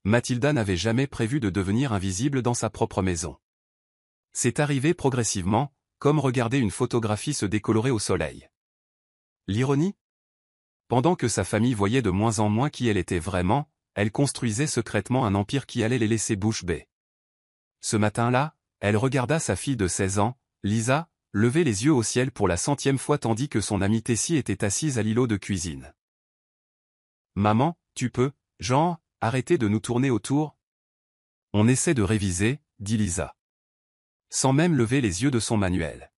Mathilda n'avait jamais prévu de devenir invisible dans sa propre maison. C'est arrivé progressivement, comme regarder une photographie se décolorer au soleil. L'ironie? Pendant que sa famille voyait de moins en moins qui elle était vraiment, elle construisait secrètement un empire qui allait les laisser bouche bée. Ce matin-là, elle regarda sa fille de 16 ans, Lisa, lever les yeux au ciel pour la 100e fois tandis que son amie Tessie était assise à l'îlot de cuisine. « Maman, tu peux, genre, arrêter de nous tourner autour? On essaie de réviser, dit Lisa. Sans même lever les yeux de son manuel.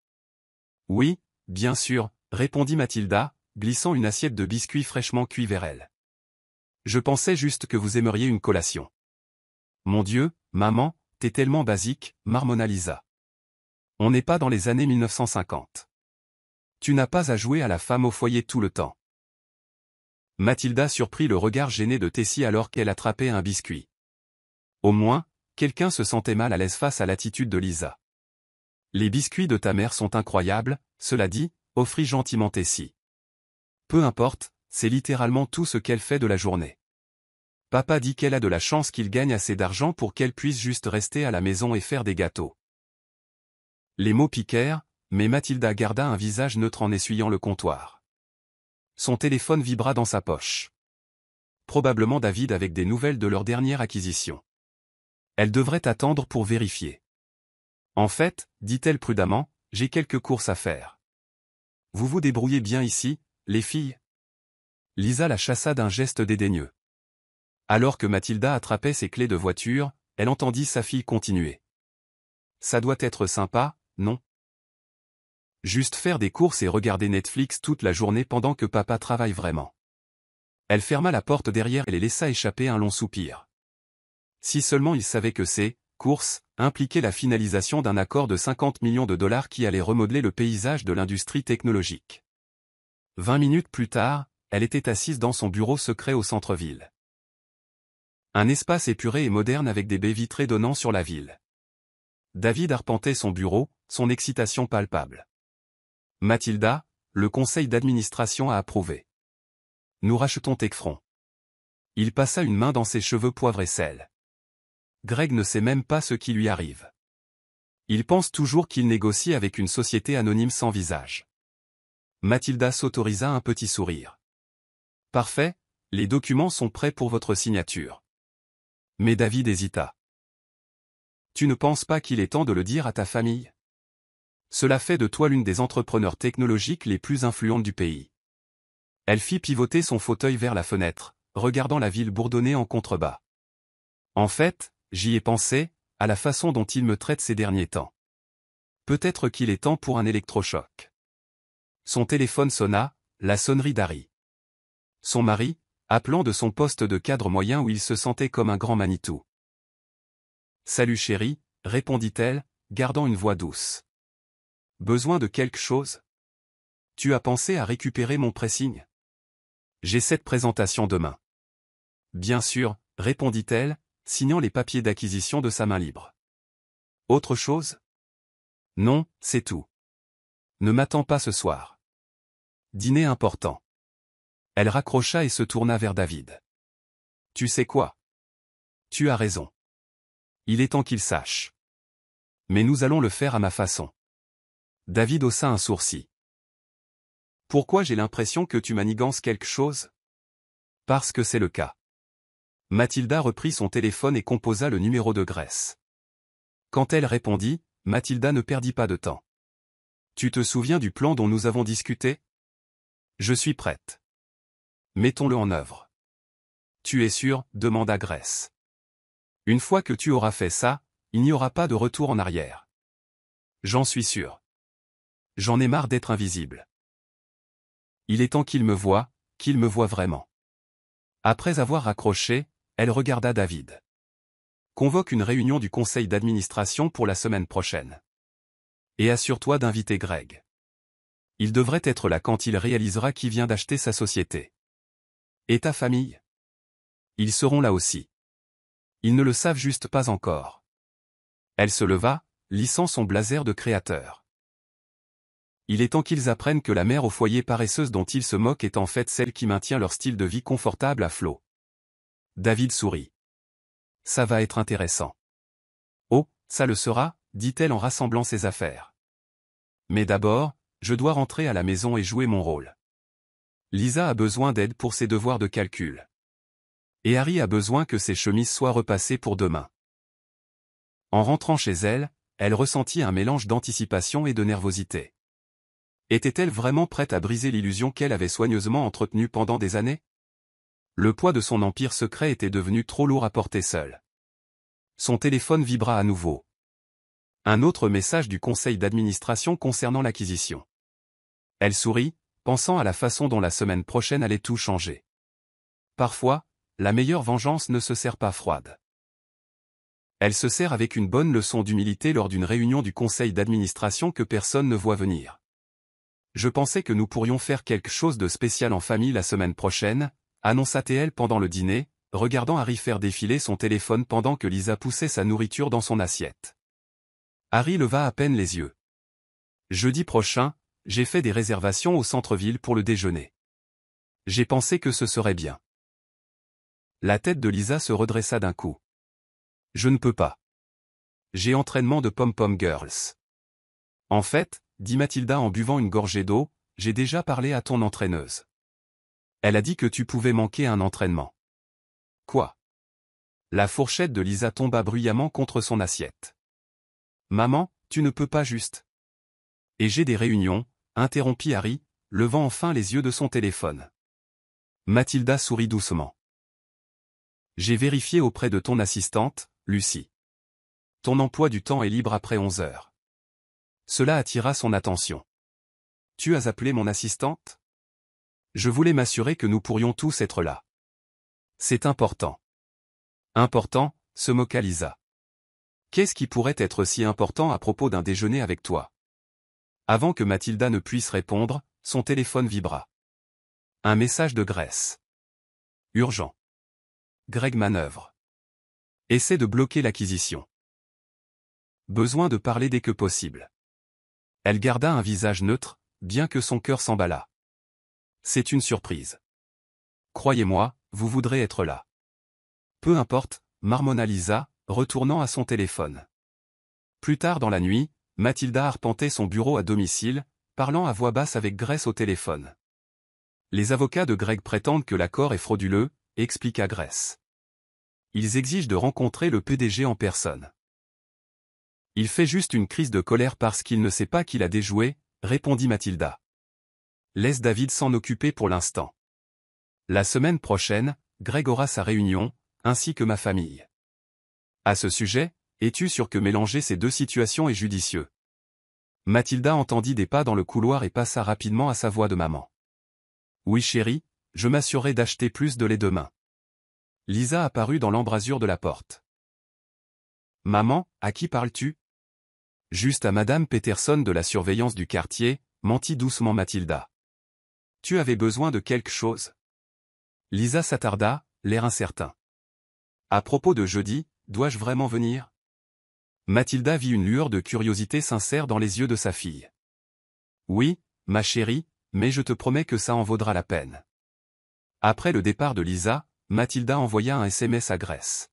Oui, bien sûr, répondit Mathilda, glissant une assiette de biscuits fraîchement cuits vers elle. Je pensais juste que vous aimeriez une collation. Mon Dieu, maman, t'es tellement basique, marmonna Lisa. On n'est pas dans les années 1950. Tu n'as pas à jouer à la femme au foyer tout le temps. Mathilda surprit le regard gêné de Tessie alors qu'elle attrapait un biscuit. Au moins, quelqu'un se sentait mal à l'aise face à l'attitude de Lisa. Les biscuits de ta mère sont incroyables, cela dit, offrit gentiment Tessie. Peu importe, c'est littéralement tout ce qu'elle fait de la journée. Papa dit qu'elle a de la chance qu'il gagne assez d'argent pour qu'elle puisse juste rester à la maison et faire des gâteaux. Les mots piquèrent, mais Mathilda garda un visage neutre en essuyant le comptoir. Son téléphone vibra dans sa poche. Probablement David avec des nouvelles de leur dernière acquisition. Elle devrait attendre pour vérifier. En fait, dit-elle prudemment, j'ai quelques courses à faire. Vous vous débrouillez bien ici, les filles? Lisa la chassa d'un geste dédaigneux. Alors que Mathilda attrapait ses clés de voiture, elle entendit sa fille continuer. Ça doit être sympa, non? Juste faire des courses et regarder Netflix toute la journée pendant que papa travaille vraiment. Elle ferma la porte derrière et les laissa échapper un long soupir. Si seulement il savait que ces courses impliquaient la finalisation d'un accord de 50 millions de dollars qui allait remodeler le paysage de l'industrie technologique. 20 minutes plus tard, elle était assise dans son bureau secret au centre-ville. Un espace épuré et moderne avec des baies vitrées donnant sur la ville. David arpentait son bureau, son excitation palpable. Mathilda, le conseil d'administration a approuvé. Nous rachetons Techfront. Il passa une main dans ses cheveux poivre et sel. Greg ne sait même pas ce qui lui arrive. Il pense toujours qu'il négocie avec une société anonyme sans visage. Mathilda s'autorisa un petit sourire. Parfait, les documents sont prêts pour votre signature. Mais David hésita. Tu ne penses pas qu'il est temps de le dire à ta famille? Cela fait de toi l'une des entrepreneurs technologiques les plus influentes du pays. Elle fit pivoter son fauteuil vers la fenêtre, regardant la ville bourdonner en contrebas. En fait, j'y ai pensé, à la façon dont il me traite ces derniers temps. Peut-être qu'il est temps pour un électrochoc. Son téléphone sonna, la sonnerie d'Harry. Son mari, appelant de son poste de cadre moyen où il se sentait comme un grand Manitou. Salut chérie, répondit-elle, gardant une voix douce. Besoin de quelque chose? Tu as pensé à récupérer mon pressing? J'ai cette présentation demain. Bien sûr, répondit-elle, signant les papiers d'acquisition de sa main libre. Autre chose? Non, c'est tout. Ne m'attends pas ce soir. Dîner important. Elle raccrocha et se tourna vers David. Tu sais quoi? Tu as raison. Il est temps qu'il sache. Mais nous allons le faire à ma façon. David haussa un sourcil. Pourquoi j'ai l'impression que tu manigances quelque chose? Parce que c'est le cas. Mathilda reprit son téléphone et composa le numéro de Grèce. Quand elle répondit, Mathilda ne perdit pas de temps. Tu te souviens du plan dont nous avons discuté? Je suis prête. Mettons-le en œuvre. Tu es sûr? Demanda Grèce. Une fois que tu auras fait ça, il n'y aura pas de retour en arrière. J'en suis sûr. J'en ai marre d'être invisible. Il est temps qu'il me voie vraiment. Après avoir raccroché, elle regarda David. Convoque une réunion du conseil d'administration pour la semaine prochaine. Et assure-toi d'inviter Greg. Il devrait être là quand il réalisera qui vient d'acheter sa société. Et ta famille? Ils seront là aussi. Ils ne le savent juste pas encore. Elle se leva, lissant son blazer de créateur. Il est temps qu'ils apprennent que la mère au foyer paresseuse dont ils se moquent est en fait celle qui maintient leur style de vie confortable à flot. David sourit. Ça va être intéressant. Oh, ça le sera, dit-elle en rassemblant ses affaires. Mais d'abord, je dois rentrer à la maison et jouer mon rôle. Lisa a besoin d'aide pour ses devoirs de calcul. Et Harry a besoin que ses chemises soient repassées pour demain. En rentrant chez elle, elle ressentit un mélange d'anticipation et de nervosité. Était-elle vraiment prête à briser l'illusion qu'elle avait soigneusement entretenue pendant des années? Le poids de son empire secret était devenu trop lourd à porter seul. Son téléphone vibra à nouveau. Un autre message du conseil d'administration concernant l'acquisition. Elle sourit, pensant à la façon dont la semaine prochaine allait tout changer. Parfois, la meilleure vengeance ne se sert pas froide. Elle se sert avec une bonne leçon d'humilité lors d'une réunion du conseil d'administration que personne ne voit venir. Je pensais que nous pourrions faire quelque chose de spécial en famille la semaine prochaine, annonça-t-elle pendant le dîner, regardant Harry faire défiler son téléphone pendant que Lisa poussait sa nourriture dans son assiette. Harry leva à peine les yeux. Jeudi prochain, j'ai fait des réservations au centre-ville pour le déjeuner. J'ai pensé que ce serait bien. La tête de Lisa se redressa d'un coup. Je ne peux pas. J'ai entraînement de pom-pom girls. En fait, dit Mathilda en buvant une gorgée d'eau, j'ai déjà parlé à ton entraîneuse. Elle a dit que tu pouvais manquer un entraînement. Quoi? La fourchette de Lisa tomba bruyamment contre son assiette. Maman, tu ne peux pas juste. Et j'ai des réunions, interrompit Harry, levant enfin les yeux de son téléphone. Mathilda sourit doucement. J'ai vérifié auprès de ton assistante, Lucie. Ton emploi du temps est libre après 11 heures. Cela attira son attention. Tu as appelé mon assistante? Je voulais m'assurer que nous pourrions tous être là. C'est important. Important, se moqua Lisa. Qu'est-ce qui pourrait être si important à propos d'un déjeuner avec toi? Avant que Mathilda ne puisse répondre, son téléphone vibra. Un message de Grace. Urgent. Greg manœuvre. Essaie de bloquer l'acquisition. Besoin de parler dès que possible. Elle garda un visage neutre, bien que son cœur s'emballât. C'est une surprise. Croyez-moi, vous voudrez être là. Peu importe, marmonna Lisa, retournant à son téléphone. Plus tard dans la nuit, Mathilda arpentait son bureau à domicile, parlant à voix basse avec Grace au téléphone. Les avocats de Greg prétendent que l'accord est frauduleux, expliqua Grace. Ils exigent de rencontrer le PDG en personne. Il fait juste une crise de colère parce qu'il ne sait pas qu'il a déjoué, répondit Mathilda. Laisse David s'en occuper pour l'instant. La semaine prochaine, Greg aura sa réunion, ainsi que ma famille. À ce sujet, es-tu sûr que mélanger ces deux situations est judicieux? Mathilda entendit des pas dans le couloir et passa rapidement à sa voix de maman. Oui chérie, je m'assurerai d'acheter plus de lait demain. Lisa apparut dans l'embrasure de la porte. Maman, à qui parles-tu? Juste à Madame Peterson de la surveillance du quartier, mentit doucement Mathilda. Tu avais besoin de quelque chose? Lisa s'attarda, l'air incertain. À propos de jeudi, dois-je vraiment venir? Mathilda vit une lueur de curiosité sincère dans les yeux de sa fille. Oui, ma chérie, mais je te promets que ça en vaudra la peine. Après le départ de Lisa, Mathilda envoya un SMS à Grace.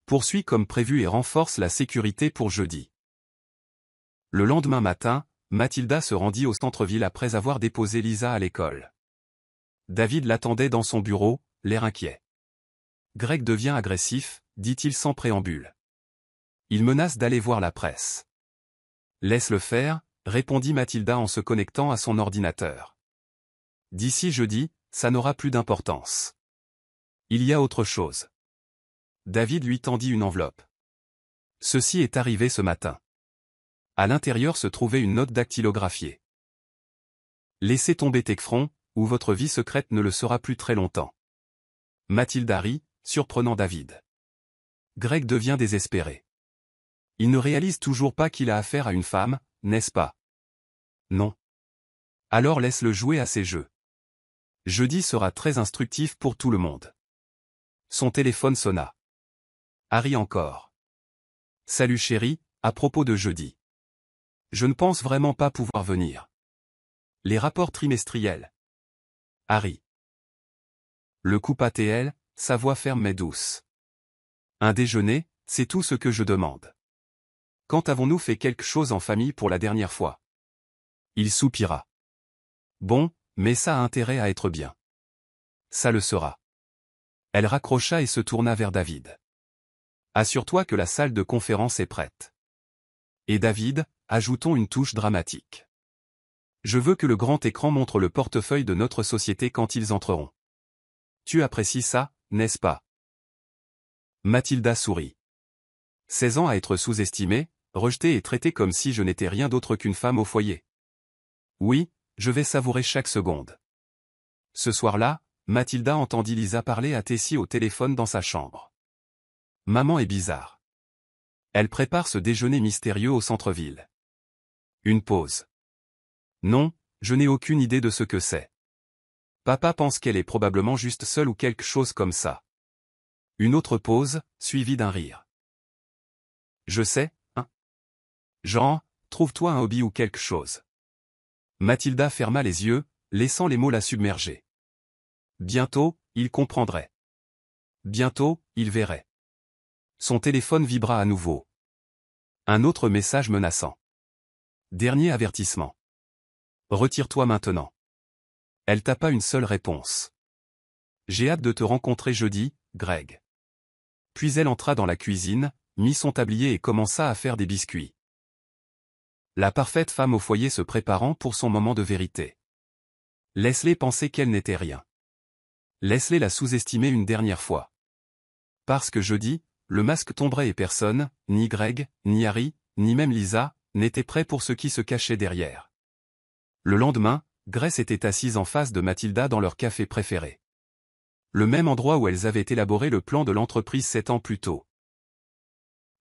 Poursuis comme prévu et renforce la sécurité pour jeudi. Le lendemain matin, Mathilda se rendit au centre-ville après avoir déposé Lisa à l'école. David l'attendait dans son bureau, l'air inquiet. Greg devient agressif, dit-il sans préambule. Il menace d'aller voir la presse. Laisse-le faire, répondit Mathilda en se connectant à son ordinateur. D'ici jeudi, ça n'aura plus d'importance. Il y a autre chose. David lui tendit une enveloppe. Ceci est arrivé ce matin. À l'intérieur se trouvait une note dactylographiée. Laissez tomber Tecfron, ou votre vie secrète ne le sera plus très longtemps. Mathilda rit, surprenant David. Greg devient désespéré. Il ne réalise toujours pas qu'il a affaire à une femme, n'est-ce pas? Non. Alors laisse-le jouer à ses jeux. Jeudi sera très instructif pour tout le monde. Son téléphone sonna. Harry encore. Salut chérie, à propos de jeudi. Je ne pense vraiment pas pouvoir venir. Les rapports trimestriels. Harry. Le coupe ATL, sa voix ferme mais douce. Un déjeuner, c'est tout ce que je demande. Quand avons-nous fait quelque chose en famille pour la dernière fois? Il soupira. Bon, mais ça a intérêt à être bien. Ça le sera. Elle raccrocha et se tourna vers David. Assure-toi que la salle de conférence est prête. Et David, ajoutons une touche dramatique. Je veux que le grand écran montre le portefeuille de notre société quand ils entreront. Tu apprécies ça, n'est-ce pas? Mathilda sourit. 16 ans à être sous-estimée, rejetée et traitée comme si je n'étais rien d'autre qu'une femme au foyer. Oui, je vais savourer chaque seconde. Ce soir-là, Mathilda entendit Lisa parler à Tessie au téléphone dans sa chambre. Maman est bizarre. Elle prépare ce déjeuner mystérieux au centre-ville. Une pause. Non, je n'ai aucune idée de ce que c'est. Papa pense qu'elle est probablement juste seule ou quelque chose comme ça. Une autre pause, suivie d'un rire. Je sais, hein. Jean, trouve-toi un hobby ou quelque chose. Mathilda ferma les yeux, laissant les mots la submerger. Bientôt, il comprendrait. Bientôt, il verrait. Son téléphone vibra à nouveau. Un autre message menaçant. Dernier avertissement. Retire-toi maintenant. Elle tapa une seule réponse. J'ai hâte de te rencontrer jeudi, Greg. Puis elle entra dans la cuisine, mit son tablier et commença à faire des biscuits. La parfaite femme au foyer se préparant pour son moment de vérité. Laisse-les penser qu'elle n'était rien. Laisse-les la sous-estimer une dernière fois. Parce que jeudi, le masque tomberait et personne, ni Greg, ni Harry, ni même Lisa, n'était prêt pour ce qui se cachait derrière. Le lendemain, Grace était assise en face de Mathilda dans leur café préféré. Le même endroit où elles avaient élaboré le plan de l'entreprise 7 ans plus tôt.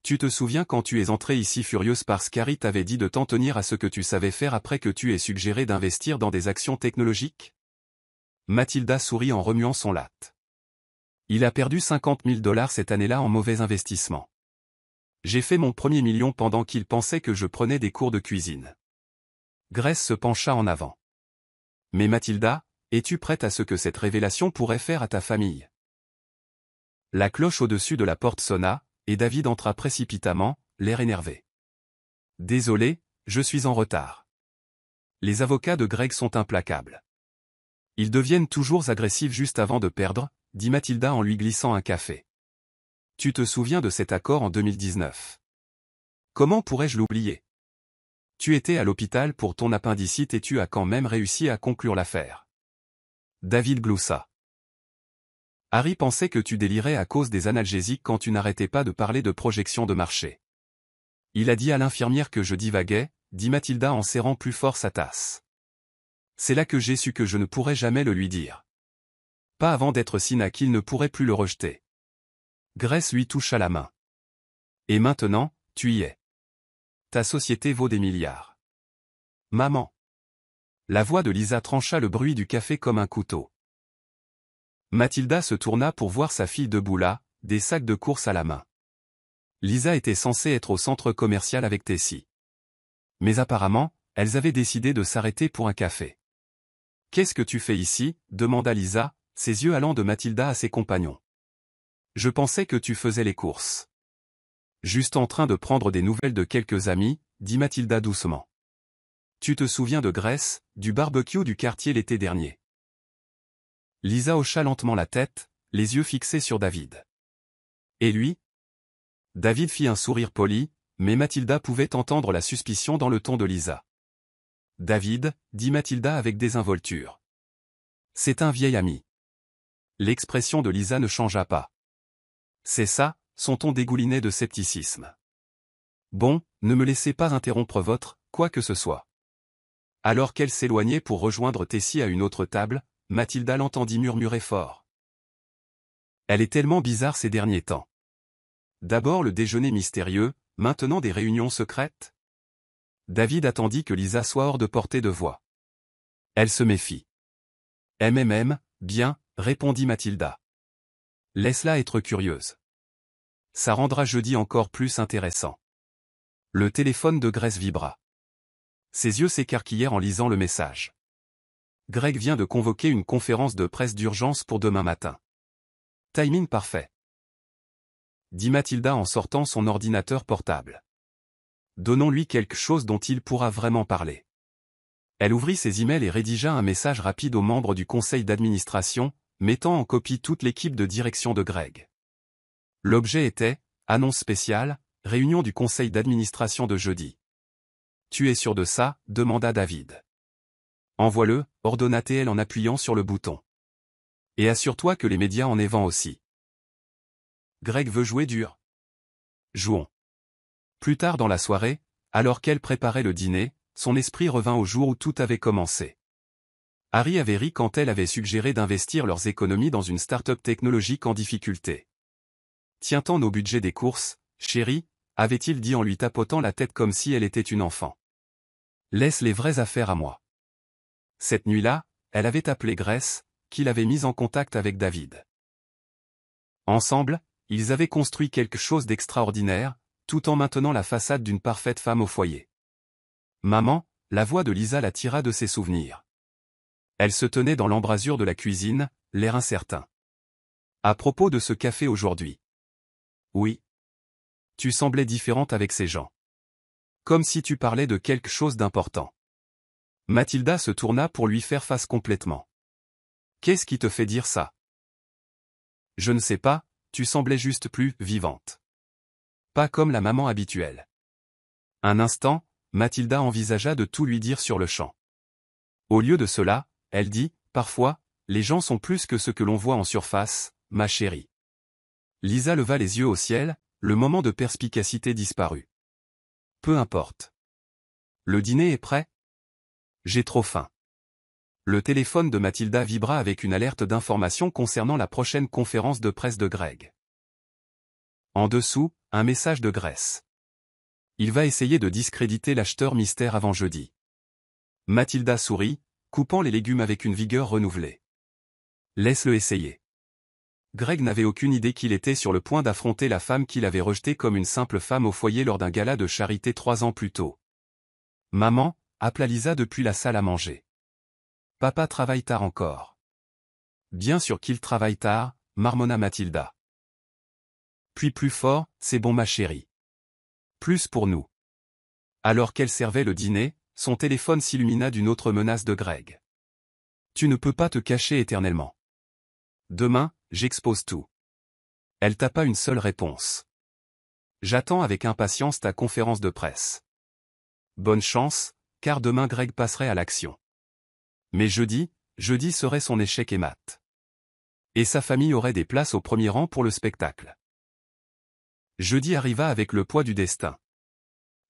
Tu te souviens quand tu es entrée ici furieuse parce qu'Harry t'avait dit de t'en tenir à ce que tu savais faire après que tu aies suggéré d'investir dans des actions technologiques? Mathilda sourit en remuant son latte. Il a perdu 50 000 $ cette année-là en mauvais investissement. J'ai fait mon premier million pendant qu'il pensait que je prenais des cours de cuisine. Grace se pencha en avant. Mais Mathilda, es-tu prête à ce que cette révélation pourrait faire à ta famille? La cloche au-dessus de la porte sonna, et David entra précipitamment, l'air énervé. Désolé, je suis en retard. Les avocats de Greg sont implacables. Ils deviennent toujours agressifs juste avant de perdre, dit Mathilda en lui glissant un café. Tu te souviens de cet accord en 2019? Comment pourrais-je l'oublier? Tu étais à l'hôpital pour ton appendicite et tu as quand même réussi à conclure l'affaire. David gloussa. Harry pensait que tu délirais à cause des analgésiques quand tu n'arrêtais pas de parler de projection de marché. Il a dit à l'infirmière que je divaguais, dit Mathilda en serrant plus fort sa tasse. C'est là que j'ai su que je ne pourrais jamais le lui dire. Pas avant d'être Sina qu'il ne pourrait plus le rejeter. Grace lui toucha la main. Et maintenant, tu y es. Ta société vaut des milliards. Maman. La voix de Lisa trancha le bruit du café comme un couteau. Mathilda se tourna pour voir sa fille debout là, des sacs de course à la main. Lisa était censée être au centre commercial avec Tessie. Mais apparemment, elles avaient décidé de s'arrêter pour un café. « Qu'est-ce que tu fais ici ?» demanda Lisa, ses yeux allant de Mathilda à ses compagnons. « Je pensais que tu faisais les courses. »« Juste en train de prendre des nouvelles de quelques amis, » dit Mathilda doucement. « Tu te souviens de Grace, du barbecue du quartier l'été dernier ?» Lisa hocha lentement la tête, les yeux fixés sur David. « Et lui ?» David fit un sourire poli, mais Mathilda pouvait entendre la suspicion dans le ton de Lisa. « David, » dit Mathilda avec désinvolture. « C'est un vieil ami. » L'expression de Lisa ne changea pas. « C'est ça », son ton dégoulinait de scepticisme. « Bon, ne me laissez pas interrompre votre, quoi que ce soit. » Alors qu'elle s'éloignait pour rejoindre Tessie à une autre table, Mathilda l'entendit murmurer fort. Elle est tellement bizarre ces derniers temps. D'abord le déjeuner mystérieux, maintenant des réunions secrètes. David attendit que Lisa soit hors de portée de voix. Elle se méfie. Bien, répondit Mathilda. Laisse-la être curieuse. Ça rendra jeudi encore plus intéressant. Le téléphone de Grace vibra. Ses yeux s'écarquillèrent en lisant le message. Greg vient de convoquer une conférence de presse d'urgence pour demain matin. Timing parfait. dit Mathilda en sortant son ordinateur portable. Donnons-lui quelque chose dont il pourra vraiment parler. Elle ouvrit ses emails et rédigea un message rapide aux membres du conseil d'administration, mettant en copie toute l'équipe de direction de Greg. L'objet était « Annonce spéciale, réunion du conseil d'administration de jeudi. »« Tu es sûr de ça ?» demanda David. « Envoie-le » ordonna-t-elle en appuyant sur le bouton. « Et assure-toi que les médias en aient vent aussi. » Greg veut jouer dur. Jouons. Plus tard dans la soirée, alors qu'elle préparait le dîner, son esprit revint au jour où tout avait commencé. Harry avait ri quand elle avait suggéré d'investir leurs économies dans une start-up technologique en difficulté. « Tient-on nos budgets des courses, chérie ?» avait-il dit en lui tapotant la tête comme si elle était une enfant. « Laisse les vraies affaires à moi. » Cette nuit-là, elle avait appelé Grace, qui l'avait mise en contact avec David. Ensemble, ils avaient construit quelque chose d'extraordinaire, tout en maintenant la façade d'une parfaite femme au foyer. Maman, la voix de Lisa la tira de ses souvenirs. Elle se tenait dans l'embrasure de la cuisine, l'air incertain. À propos de ce café aujourd'hui. Oui. Tu semblais différente avec ces gens. Comme si tu parlais de quelque chose d'important. Mathilda se tourna pour lui faire face complètement. Qu'est-ce qui te fait dire ça? Je ne sais pas, tu semblais juste plus vivante. Pas comme la maman habituelle. Un instant, Mathilda envisagea de tout lui dire sur le champ. Au lieu de cela, elle dit, parfois, les gens sont plus que ce que l'on voit en surface, ma chérie. Lisa leva les yeux au ciel, le moment de perspicacité disparut. Peu importe. Le dîner est prêt? J'ai trop faim. Le téléphone de Mathilda vibra avec une alerte d'information concernant la prochaine conférence de presse de Greg. En dessous, un message de Grace. Il va essayer de discréditer l'acheteur mystère avant jeudi. Mathilda sourit, coupant les légumes avec une vigueur renouvelée. Laisse-le essayer. Greg n'avait aucune idée qu'il était sur le point d'affronter la femme qu'il avait rejetée comme une simple femme au foyer lors d'un gala de charité 3 ans plus tôt. Maman, appela Lisa depuis la salle à manger. Papa travaille tard encore. Bien sûr qu'il travaille tard, marmonna Mathilda. Puis plus fort, c'est bon ma chérie. Plus pour nous. Alors qu'elle servait le dîner, son téléphone s'illumina d'une autre menace de Greg. Tu ne peux pas te cacher éternellement. Demain, j'expose tout. Elle tapa une seule réponse. J'attends avec impatience ta conférence de presse. Bonne chance, car demain Greg passerait à l'action. Mais jeudi serait son échec et mat. Et sa famille aurait des places au premier rang pour le spectacle. Jeudi arriva avec le poids du destin.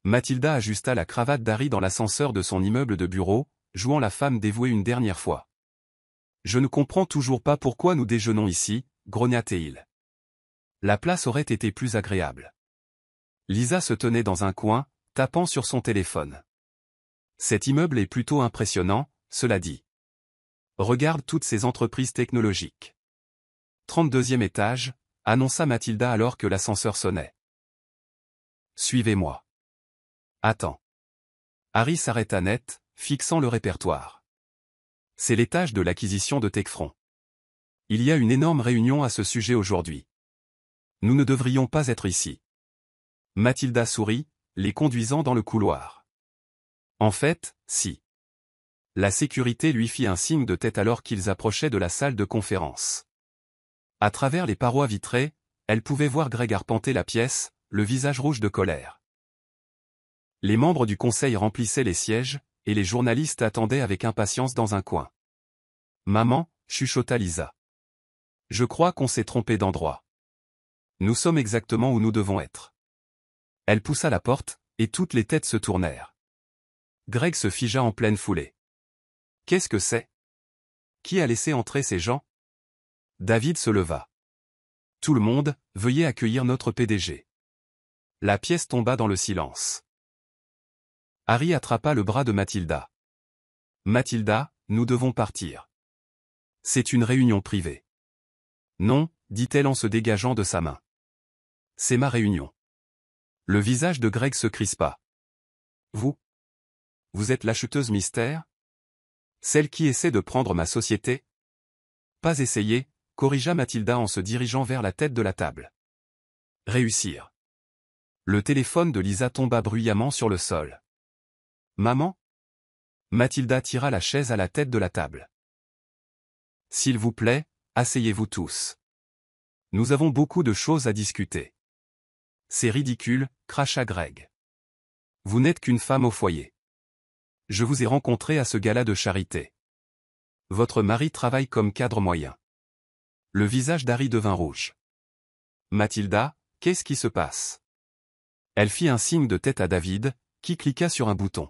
Mathilda ajusta la cravate d'Harry dans l'ascenseur de son immeuble de bureau, jouant la femme dévouée une dernière fois. Je ne comprends toujours pas pourquoi nous déjeunons ici, grogna-t-il. La place aurait été plus agréable. Lisa se tenait dans un coin, tapant sur son téléphone. Cet immeuble est plutôt impressionnant, cela dit. Regarde toutes ces entreprises technologiques. 32e étage, annonça Mathilda alors que l'ascenseur sonnait. Suivez-moi. Attends. Harry s'arrêta net, fixant le répertoire. C'est l'étage de l'acquisition de Techfront. Il y a une énorme réunion à ce sujet aujourd'hui. Nous ne devrions pas être ici. Mathilda sourit, les conduisant dans le couloir. En fait, si. La sécurité lui fit un signe de tête alors qu'ils approchaient de la salle de conférence. À travers les parois vitrées, elle pouvait voir Greg arpenter la pièce, le visage rouge de colère. Les membres du conseil remplissaient les sièges, et les journalistes attendaient avec impatience dans un coin. Maman, chuchota Lisa. Je crois qu'on s'est trompé d'endroit. Nous sommes exactement où nous devons être. Elle poussa la porte, et toutes les têtes se tournèrent. Greg se figea en pleine foulée. Qu'est-ce que c'est? Qui a laissé entrer ces gens? David se leva. Tout le monde, veuillez accueillir notre PDG. La pièce tomba dans le silence. Harry attrapa le bras de Mathilda. Mathilda, nous devons partir. C'est une réunion privée. Non, dit-elle en se dégageant de sa main. C'est ma réunion. Le visage de Greg se crispa. Vous êtes l'acheteuse mystère? Celle qui essaie de prendre ma société? Pas essayer, corrigea Mathilda en se dirigeant vers la tête de la table. Réussir. Le téléphone de Lisa tomba bruyamment sur le sol. Maman? Mathilda tira la chaise à la tête de la table. S'il vous plaît, asseyez-vous tous. Nous avons beaucoup de choses à discuter. C'est ridicule, cracha Greg. Vous n'êtes qu'une femme au foyer. Je vous ai rencontré à ce gala de charité. Votre mari travaille comme cadre moyen. Le visage d'Harry devint rouge. Mathilda, qu'est-ce qui se passe? Elle fit un signe de tête à David, qui cliqua sur un bouton.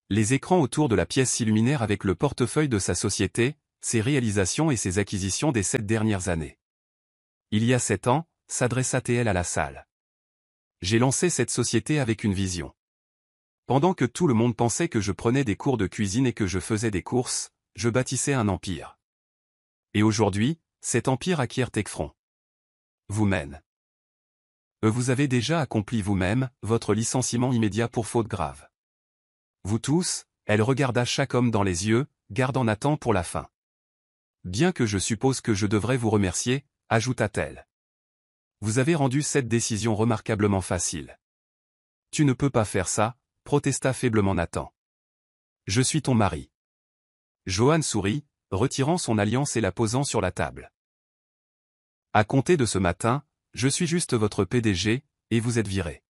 Les écrans autour de la pièce s'illuminèrent avec le portefeuille de sa société, ses réalisations et ses acquisitions des 7 dernières années. Il y a 7 ans, s'adressa-t-elle à la salle. J'ai lancé cette société avec une vision. Pendant que tout le monde pensait que je prenais des cours de cuisine et que je faisais des courses, je bâtissais un empire. Et aujourd'hui, cet empire acquiert Techfront. Vous-même. Vous avez déjà accompli vous-même votre licenciement immédiat pour faute grave. Vous tous, elle regarda chaque homme dans les yeux, gardant Nathan pour la fin. Bien que je suppose que je devrais vous remercier, ajouta-t-elle. Vous avez rendu cette décision remarquablement facile. Tu ne peux pas faire ça, protesta faiblement Nathan. Je suis ton mari. Johan sourit, retirant son alliance et la posant sur la table. À compter de ce matin, je suis juste votre PDG, et vous êtes viré.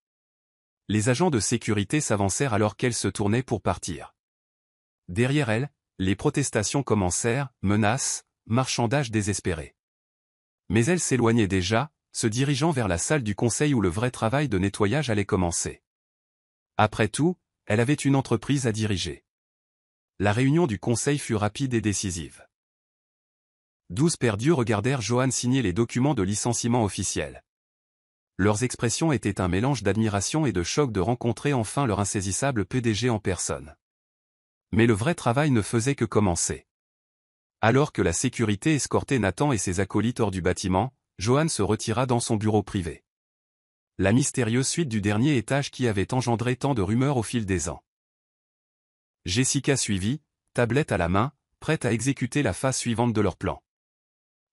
Les agents de sécurité s'avancèrent alors qu'elle se tournait pour partir. Derrière elle, les protestations commencèrent, menaces, marchandages désespérés. Mais elle s'éloignait déjà, se dirigeant vers la salle du conseil où le vrai travail de nettoyage allait commencer. Après tout, elle avait une entreprise à diriger. La réunion du conseil fut rapide et décisive. 12 perdus regardèrent Johan signer les documents de licenciement officiels. Leurs expressions étaient un mélange d'admiration et de choc de rencontrer enfin leur insaisissable PDG en personne. Mais le vrai travail ne faisait que commencer. Alors que la sécurité escortait Nathan et ses acolytes hors du bâtiment, Johan se retira dans son bureau privé. La mystérieuse suite du dernier étage qui avait engendré tant de rumeurs au fil des ans. Jessica suivit, tablette à la main, prête à exécuter la phase suivante de leur plan.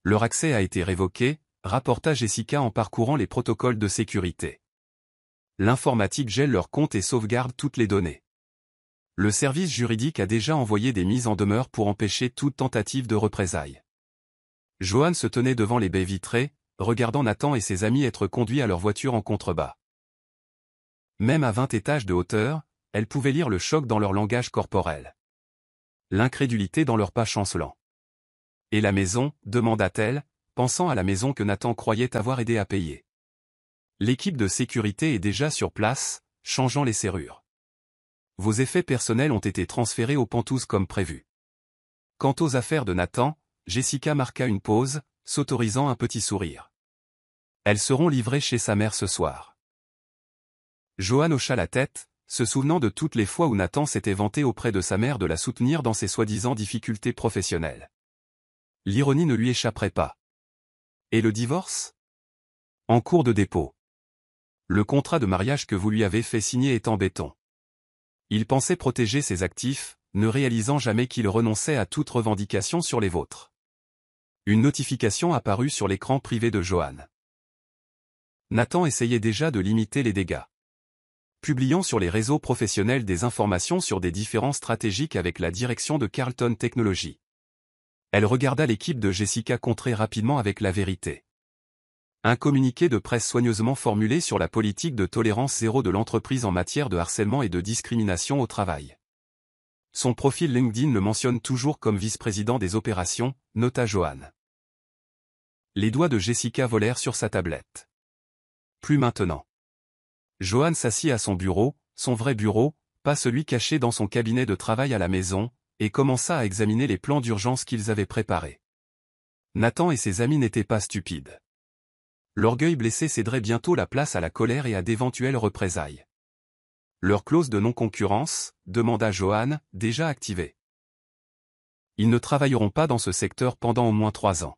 Leur accès a été révoqué, rapporta Jessica en parcourant les protocoles de sécurité. L'informatique gèle leurs comptes et sauvegarde toutes les données. Le service juridique a déjà envoyé des mises en demeure pour empêcher toute tentative de représailles. Johan se tenait devant les baies vitrées, regardant Nathan et ses amis être conduits à leur voiture en contrebas. Même à 20 étages de hauteur, elle pouvait lire le choc dans leur langage corporel. L'incrédulité dans leurs pas chancelants. « Et la maison ?» demanda-t-elle, pensant à la maison que Nathan croyait avoir aidé à payer. L'équipe de sécurité est déjà sur place, changeant les serrures. Vos effets personnels ont été transférés aux Penthouse comme prévu. Quant aux affaires de Nathan, Jessica marqua une pause, s'autorisant un petit sourire. Elles seront livrées chez sa mère ce soir. Johan hocha la tête, se souvenant de toutes les fois où Nathan s'était vanté auprès de sa mère de la soutenir dans ses soi-disant difficultés professionnelles. L'ironie ne lui échapperait pas. Et le divorce? En cours de dépôt. Le contrat de mariage que vous lui avez fait signer est en béton. Il pensait protéger ses actifs, ne réalisant jamais qu'il renonçait à toute revendication sur les vôtres. Une notification apparut sur l'écran privé de Johan. Nathan essayait déjà de limiter les dégâts. Publiant sur les réseaux professionnels des informations sur des différends stratégiques avec la direction de Carlton Technologies. Elle regarda l'équipe de Jessica contrer rapidement avec la vérité. Un communiqué de presse soigneusement formulé sur la politique de tolérance zéro de l'entreprise en matière de harcèlement et de discrimination au travail. Son profil LinkedIn le mentionne toujours comme vice-président des opérations, nota Johan. Les doigts de Jessica volèrent sur sa tablette. Plus maintenant. Johan s'assit à son bureau, son vrai bureau, pas celui caché dans son cabinet de travail à la maison, et commença à examiner les plans d'urgence qu'ils avaient préparés. Nathan et ses amis n'étaient pas stupides. L'orgueil blessé céderait bientôt la place à la colère et à d'éventuelles représailles. Leur clause de non-concurrence, demanda Johan, déjà activée. Ils ne travailleront pas dans ce secteur pendant au moins 3 ans.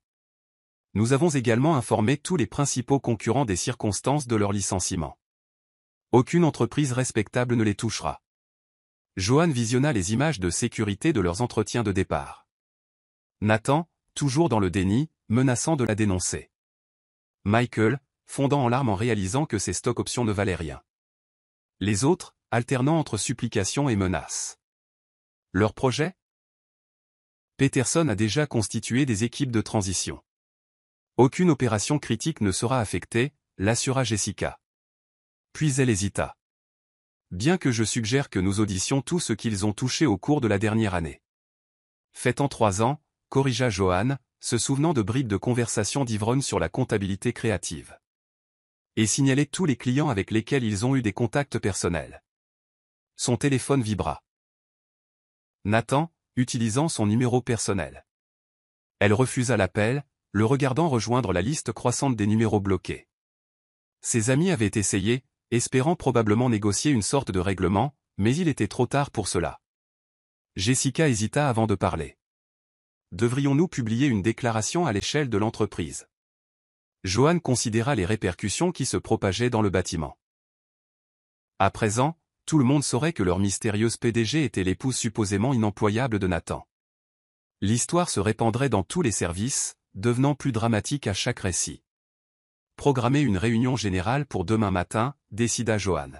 Nous avons également informé tous les principaux concurrents des circonstances de leur licenciement. Aucune entreprise respectable ne les touchera. Johan visionna les images de sécurité de leurs entretiens de départ. Nathan, toujours dans le déni, menaçant de la dénoncer. Michael, fondant en larmes en réalisant que ses stock options ne valaient rien. Les autres, alternant entre supplications et menaces. Leur projet? Peterson a déjà constitué des équipes de transition. Aucune opération critique ne sera affectée, l'assura Jessica. Puis elle hésita. Bien que je suggère que nous auditions tout ce qu'ils ont touché au cours de la dernière année. Fait en 3 ans, corrigea Johan, se souvenant de bribes de conversation d'Ivronne sur la comptabilité créative. Et signalait tous les clients avec lesquels ils ont eu des contacts personnels. Son téléphone vibra. Nathan, utilisant son numéro personnel. Elle refusa l'appel, le regardant rejoindre la liste croissante des numéros bloqués. Ses amis avaient essayé, espérant probablement négocier une sorte de règlement, mais il était trop tard pour cela. Jessica hésita avant de parler. Devrions-nous publier une déclaration à l'échelle de l'entreprise? Johan considéra les répercussions qui se propageaient dans le bâtiment. À présent, tout le monde saurait que leur mystérieuse PDG était l'épouse supposément inemployable de Nathan. L'histoire se répandrait dans tous les services, devenant plus dramatique à chaque récit. Programmer une réunion générale pour demain matin, décida Johan.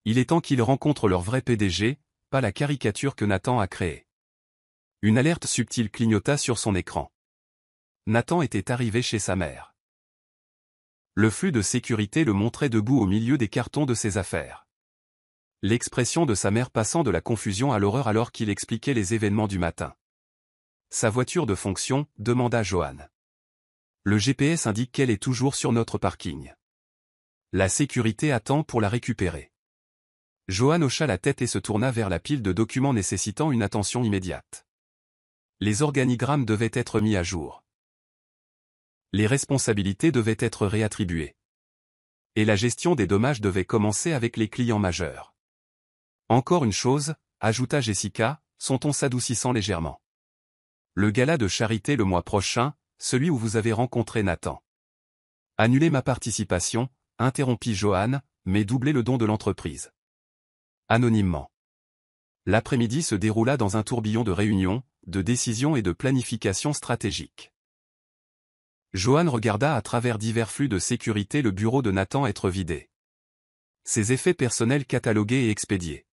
Il est temps qu'ils rencontrent leur vrai PDG, pas la caricature que Nathan a créée. Une alerte subtile clignota sur son écran. Nathan était arrivé chez sa mère. Le flux de sécurité le montrait debout au milieu des cartons de ses affaires. L'expression de sa mère passant de la confusion à l'horreur alors qu'il expliquait les événements du matin. Sa voiture de fonction, demanda Johan. Le GPS indique qu'elle est toujours sur notre parking. La sécurité attend pour la récupérer. Johan hocha la tête et se tourna vers la pile de documents nécessitant une attention immédiate. Les organigrammes devaient être mis à jour. Les responsabilités devaient être réattribuées. Et la gestion des dommages devait commencer avec les clients majeurs. Encore une chose, ajouta Jessica, son ton s'adoucissant légèrement. Le gala de charité le mois prochain, celui où vous avez rencontré Nathan. Annulez ma participation, interrompit Johan, mais doublez le don de l'entreprise. Anonymement. L'après-midi se déroula dans un tourbillon de réunions, de décisions et de planification stratégique. Johan regarda à travers divers flux de sécurité le bureau de Nathan être vidé. Ses effets personnels catalogués et expédiés.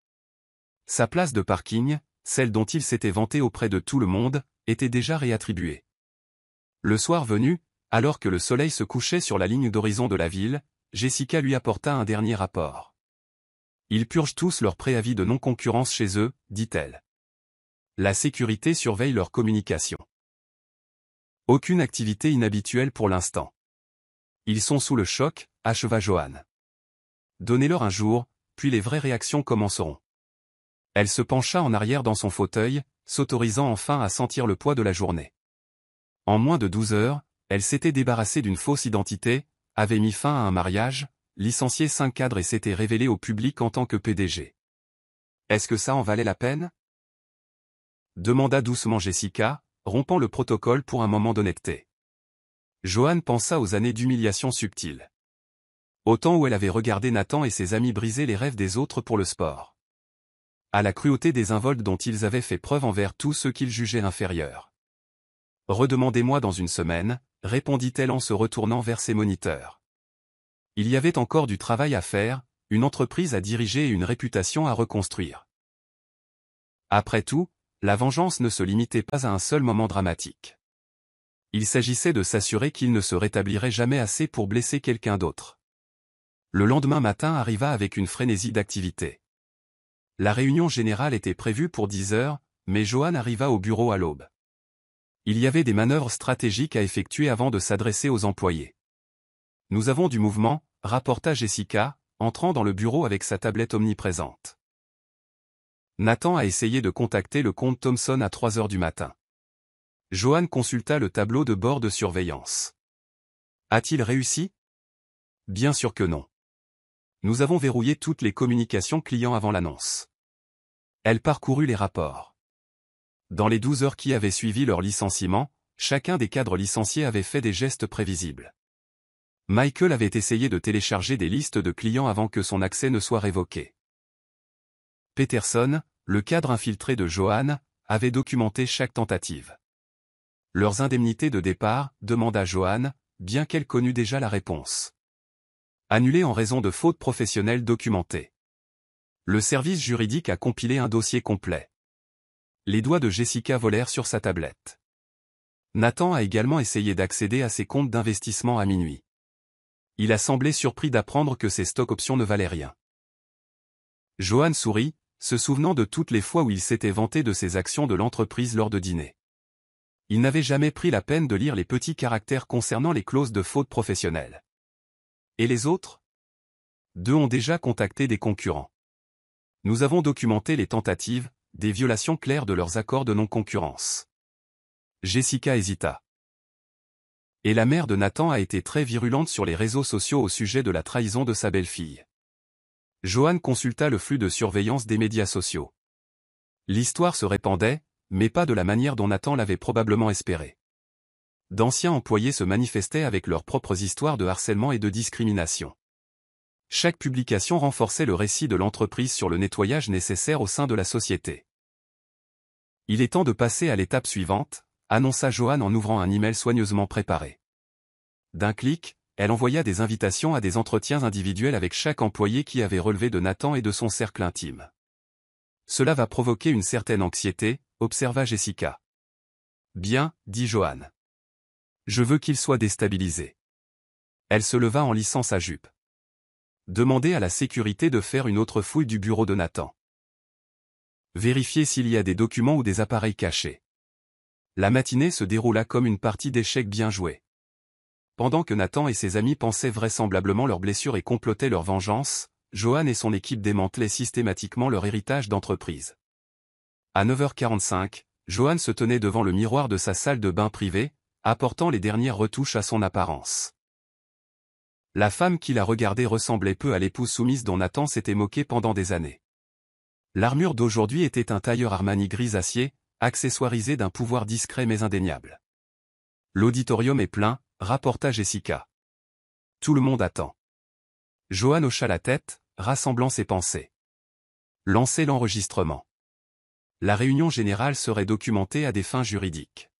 Sa place de parking, celle dont il s'était vanté auprès de tout le monde, était déjà réattribuée. Le soir venu, alors que le soleil se couchait sur la ligne d'horizon de la ville, Jessica lui apporta un dernier rapport. Ils purgent tous leur préavis de non-concurrence chez eux, dit-elle. La sécurité surveille leur communication. Aucune activité inhabituelle pour l'instant. Ils sont sous le choc, acheva Johan. Donnez-leur un jour, puis les vraies réactions commenceront. Elle se pencha en arrière dans son fauteuil, s'autorisant enfin à sentir le poids de la journée. En moins de 12 heures, elle s'était débarrassée d'une fausse identité, avait mis fin à un mariage, licencié 5 cadres et s'était révélée au public en tant que PDG. Est-ce que ça en valait la peine? Demanda doucement Jessica, rompant le protocole pour un moment d'honnêteté. Johan pensa aux années d'humiliation subtile. Au temps où elle avait regardé Nathan et ses amis briser les rêves des autres pour le sport. À la cruauté désinvolte dont ils avaient fait preuve envers tous ceux qu'ils jugeaient inférieurs. Redemandez-moi dans une semaine, répondit-elle en se retournant vers ses moniteurs. Il y avait encore du travail à faire, une entreprise à diriger et une réputation à reconstruire. Après tout, la vengeance ne se limitait pas à un seul moment dramatique. Il s'agissait de s'assurer qu'il ne se rétablirait jamais assez pour blesser quelqu'un d'autre. Le lendemain matin arriva avec une frénésie d'activité. La réunion générale était prévue pour 10 heures, mais Johan arriva au bureau à l'aube. Il y avait des manœuvres stratégiques à effectuer avant de s'adresser aux employés. Nous avons du mouvement, rapporta Jessica, entrant dans le bureau avec sa tablette omniprésente. Nathan a essayé de contacter le comte Thompson à 3 heures du matin. Johan consulta le tableau de bord de surveillance. A-t-il réussi? Bien sûr que non. Nous avons verrouillé toutes les communications clients avant l'annonce. Elle parcourut les rapports. Dans les 12 heures qui avaient suivi leur licenciement, chacun des cadres licenciés avait fait des gestes prévisibles. Michael avait essayé de télécharger des listes de clients avant que son accès ne soit révoqué. Peterson, le cadre infiltré de Johan, avait documenté chaque tentative. Leurs indemnités de départ, demanda Johan, bien qu'elle connût déjà la réponse. Annulée en raison de fautes professionnelles documentées. Le service juridique a compilé un dossier complet. Les doigts de Jessica volèrent sur sa tablette. Nathan a également essayé d'accéder à ses comptes d'investissement à minuit. Il a semblé surpris d'apprendre que ses stock options ne valaient rien. Johan sourit, se souvenant de toutes les fois où il s'était vanté de ses actions de l'entreprise lors de dîners. Il n'avait jamais pris la peine de lire les petits caractères concernant les clauses de faute professionnelle. Et les autres? 2 ont déjà contacté des concurrents. Nous avons documenté les tentatives, des violations claires de leurs accords de non-concurrence. Jessica hésita. Et la mère de Nathan a été très virulente sur les réseaux sociaux au sujet de la trahison de sa belle-fille. Johan consulta le flux de surveillance des médias sociaux. L'histoire se répandait, mais pas de la manière dont Nathan l'avait probablement espéré. D'anciens employés se manifestaient avec leurs propres histoires de harcèlement et de discrimination. Chaque publication renforçait le récit de l'entreprise sur le nettoyage nécessaire au sein de la société. Il est temps de passer à l'étape suivante, annonça Johan en ouvrant un email soigneusement préparé. D'un clic, elle envoya des invitations à des entretiens individuels avec chaque employé qui avait relevé de Nathan et de son cercle intime. Cela va provoquer une certaine anxiété, observa Jessica. Bien, dit Johan. Je veux qu'il soit déstabilisé. Elle se leva en lissant sa jupe. Demandez à la sécurité de faire une autre fouille du bureau de Nathan. Vérifiez s'il y a des documents ou des appareils cachés. La matinée se déroula comme une partie d'échecs bien jouée. Pendant que Nathan et ses amis pensaient vraisemblablement leurs blessures et complotaient leur vengeance, Johan et son équipe démantelaient systématiquement leur héritage d'entreprise. À 9h45, Johan se tenait devant le miroir de sa salle de bain privée, apportant les dernières retouches à son apparence. La femme qui la regardait ressemblait peu à l'épouse soumise dont Nathan s'était moqué pendant des années. L'armure d'aujourd'hui était un tailleur Armani gris acier, accessoirisé d'un pouvoir discret mais indéniable. L'auditorium est plein, rapporta Jessica. Tout le monde attend. Johan hocha la tête, rassemblant ses pensées. Lancez l'enregistrement. La réunion générale serait documentée à des fins juridiques.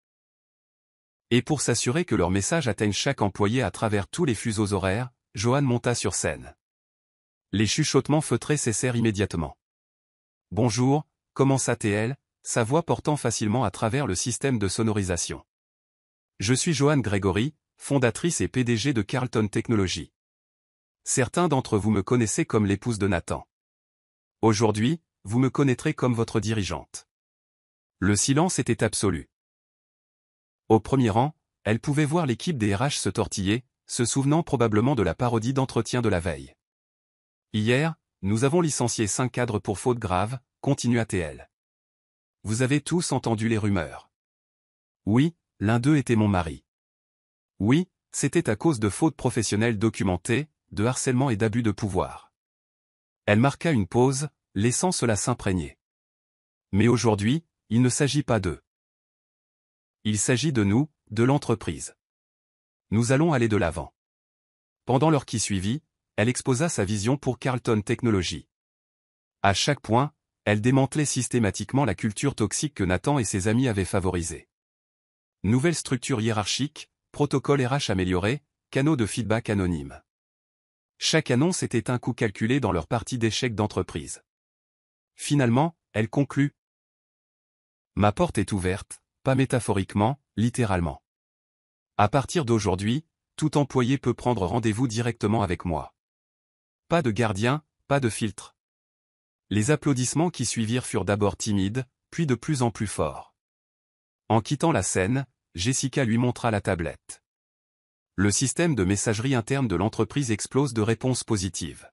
Et pour s'assurer que leur message atteigne chaque employé à travers tous les fuseaux horaires, Johan monta sur scène. Les chuchotements feutrés cessèrent immédiatement. Bonjour, commença-t-elle, sa voix portant facilement à travers le système de sonorisation. Je suis Johan Gregory, fondatrice et PDG de Carlton Technologies. Certains d'entre vous me connaissez comme l'épouse de Nathan. Aujourd'hui, vous me connaîtrez comme votre dirigeante. Le silence était absolu. Au premier rang, elle pouvait voir l'équipe des RH se tortiller, se souvenant probablement de la parodie d'entretien de la veille. Hier, nous avons licencié 5 cadres pour faute grave, continua-t-elle. Vous avez tous entendu les rumeurs. Oui, l'un d'eux était mon mari. Oui, c'était à cause de fautes professionnelles documentées, de harcèlement et d'abus de pouvoir. Elle marqua une pause, laissant cela s'imprégner. Mais aujourd'hui, il ne s'agit pas d'eux. Il s'agit de nous, de l'entreprise. Nous allons aller de l'avant. Pendant l'heure qui suivit, elle exposa sa vision pour Carlton Technologies. À chaque point, elle démantelait systématiquement la culture toxique que Nathan et ses amis avaient favorisée. Nouvelle structure hiérarchique, protocole RH amélioré, canaux de feedback anonymes. Chaque annonce était un coût calculé dans leur partie d'échec d'entreprise. Finalement, elle conclut. Ma porte est ouverte, pas métaphoriquement, littéralement. À partir d'aujourd'hui, tout employé peut prendre rendez-vous directement avec moi. Pas de gardien, pas de filtre. Les applaudissements qui suivirent furent d'abord timides, puis de plus en plus forts. En quittant la scène, Jessica lui montra la tablette. Le système de messagerie interne de l'entreprise explose de réponses positives.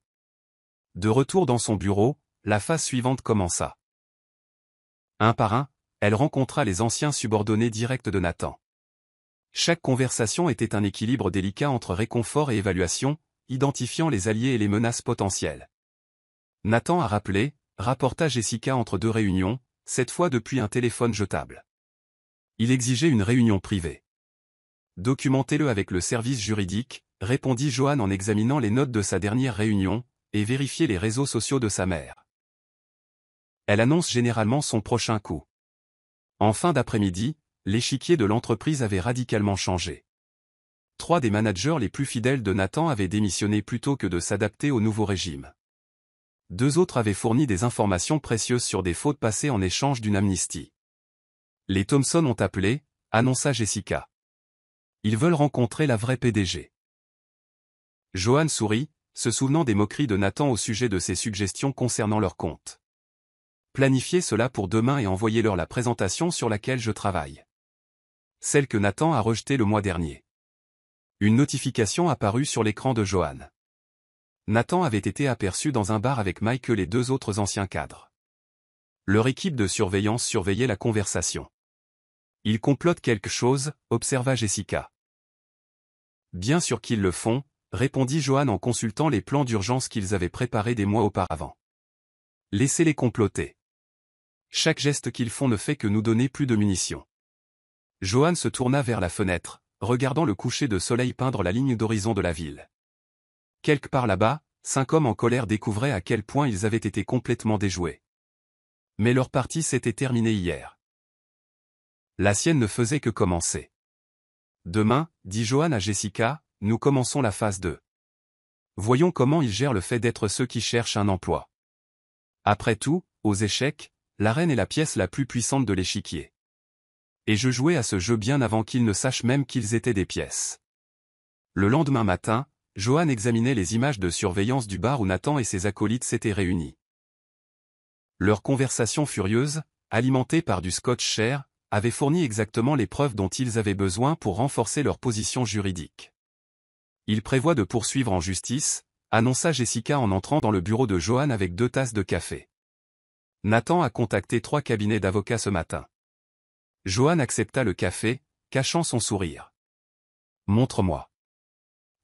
De retour dans son bureau, la phase suivante commença. Un par un, elle rencontra les anciens subordonnés directs de Nathan. Chaque conversation était un équilibre délicat entre réconfort et évaluation, identifiant les alliés et les menaces potentielles. Nathan a rappelé, rapporta Jessica entre 2 réunions, cette fois depuis un téléphone jetable. Il exigeait une réunion privée. Documentez-le avec le service juridique, répondit Johan en examinant les notes de sa dernière réunion, et vérifiez les réseaux sociaux de sa mère. Elle annonce généralement son prochain coup. En fin d'après-midi, l'échiquier de l'entreprise avait radicalement changé. 3 des managers les plus fidèles de Nathan avaient démissionné plutôt que de s'adapter au nouveau régime. 2 autres avaient fourni des informations précieuses sur des fautes passées en échange d'une amnistie. Les Thompson ont appelé, annonça Jessica. Ils veulent rencontrer la vraie PDG. Joanne sourit, se souvenant des moqueries de Nathan au sujet de ses suggestions concernant leur compte. Planifiez cela pour demain et envoyez-leur la présentation sur laquelle je travaille. Celle que Nathan a rejetée le mois dernier. Une notification apparut sur l'écran de Joanne. Nathan avait été aperçu dans un bar avec Michael et 2 autres anciens cadres. Leur équipe de surveillance surveillait la conversation. Ils complotent quelque chose, observa Jessica. Bien sûr qu'ils le font, répondit Joanne en consultant les plans d'urgence qu'ils avaient préparés des mois auparavant. Laissez-les comploter. Chaque geste qu'ils font ne fait que nous donner plus de munitions. Joanne se tourna vers la fenêtre, regardant le coucher de soleil peindre la ligne d'horizon de la ville. Quelque part là-bas, 5 hommes en colère découvraient à quel point ils avaient été complètement déjoués. Mais leur partie s'était terminée hier. La sienne ne faisait que commencer. Demain, dit Joanne à Jessica, nous commençons la phase 2. Voyons comment ils gèrent le fait d'être ceux qui cherchent un emploi. Après tout, aux échecs, la reine est la pièce la plus puissante de l'échiquier. Et je jouais à ce jeu bien avant qu'ils ne sachent même qu'ils étaient des pièces. Le lendemain matin, Joanne examinait les images de surveillance du bar où Nathan et ses acolytes s'étaient réunis. Leur conversation furieuse, alimentée par du scotch cher, avait fourni exactement les preuves dont ils avaient besoin pour renforcer leur position juridique. Ils prévoient de poursuivre en justice, annonça Jessica en entrant dans le bureau de Joanne avec 2 tasses de café. Nathan a contacté 3 cabinets d'avocats ce matin. Joanne accepta le café, cachant son sourire. Montre-moi.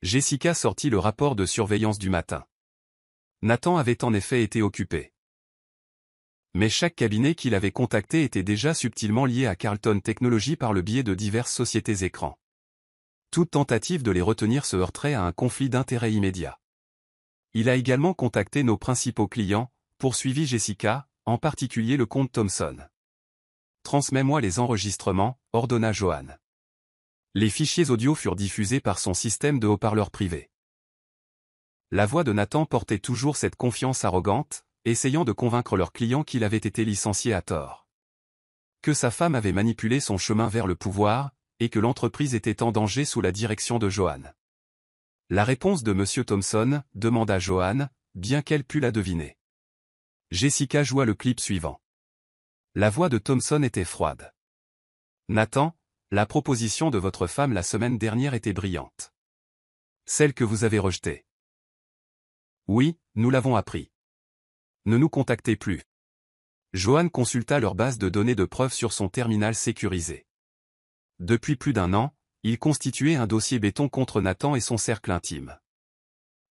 Jessica sortit le rapport de surveillance du matin. Nathan avait en effet été occupé. Mais chaque cabinet qu'il avait contacté était déjà subtilement lié à Carlton Technologies par le biais de diverses sociétés écrans. Toute tentative de les retenir se heurterait à un conflit d'intérêts immédiat. Il a également contacté nos principaux clients, poursuivit Jessica, en particulier le comte Thompson. Transmets-moi les enregistrements, ordonna Joanne. Les fichiers audio furent diffusés par son système de haut-parleurs privé. La voix de Nathan portait toujours cette confiance arrogante, essayant de convaincre leurs clients qu'il avait été licencié à tort. Que sa femme avait manipulé son chemin vers le pouvoir, et que l'entreprise était en danger sous la direction de Joanne. La réponse de M. Thompson, demanda Joanne, bien qu'elle pût la deviner. Jessica joua le clip suivant. La voix de Thompson était froide. Nathan, la proposition de votre femme la semaine dernière était brillante. Celle que vous avez rejetée. Oui, nous l'avons appris. Ne nous contactez plus. Joanne consulta leur base de données de preuves sur son terminal sécurisé. Depuis plus d'1 an, il constituait un dossier béton contre Nathan et son cercle intime.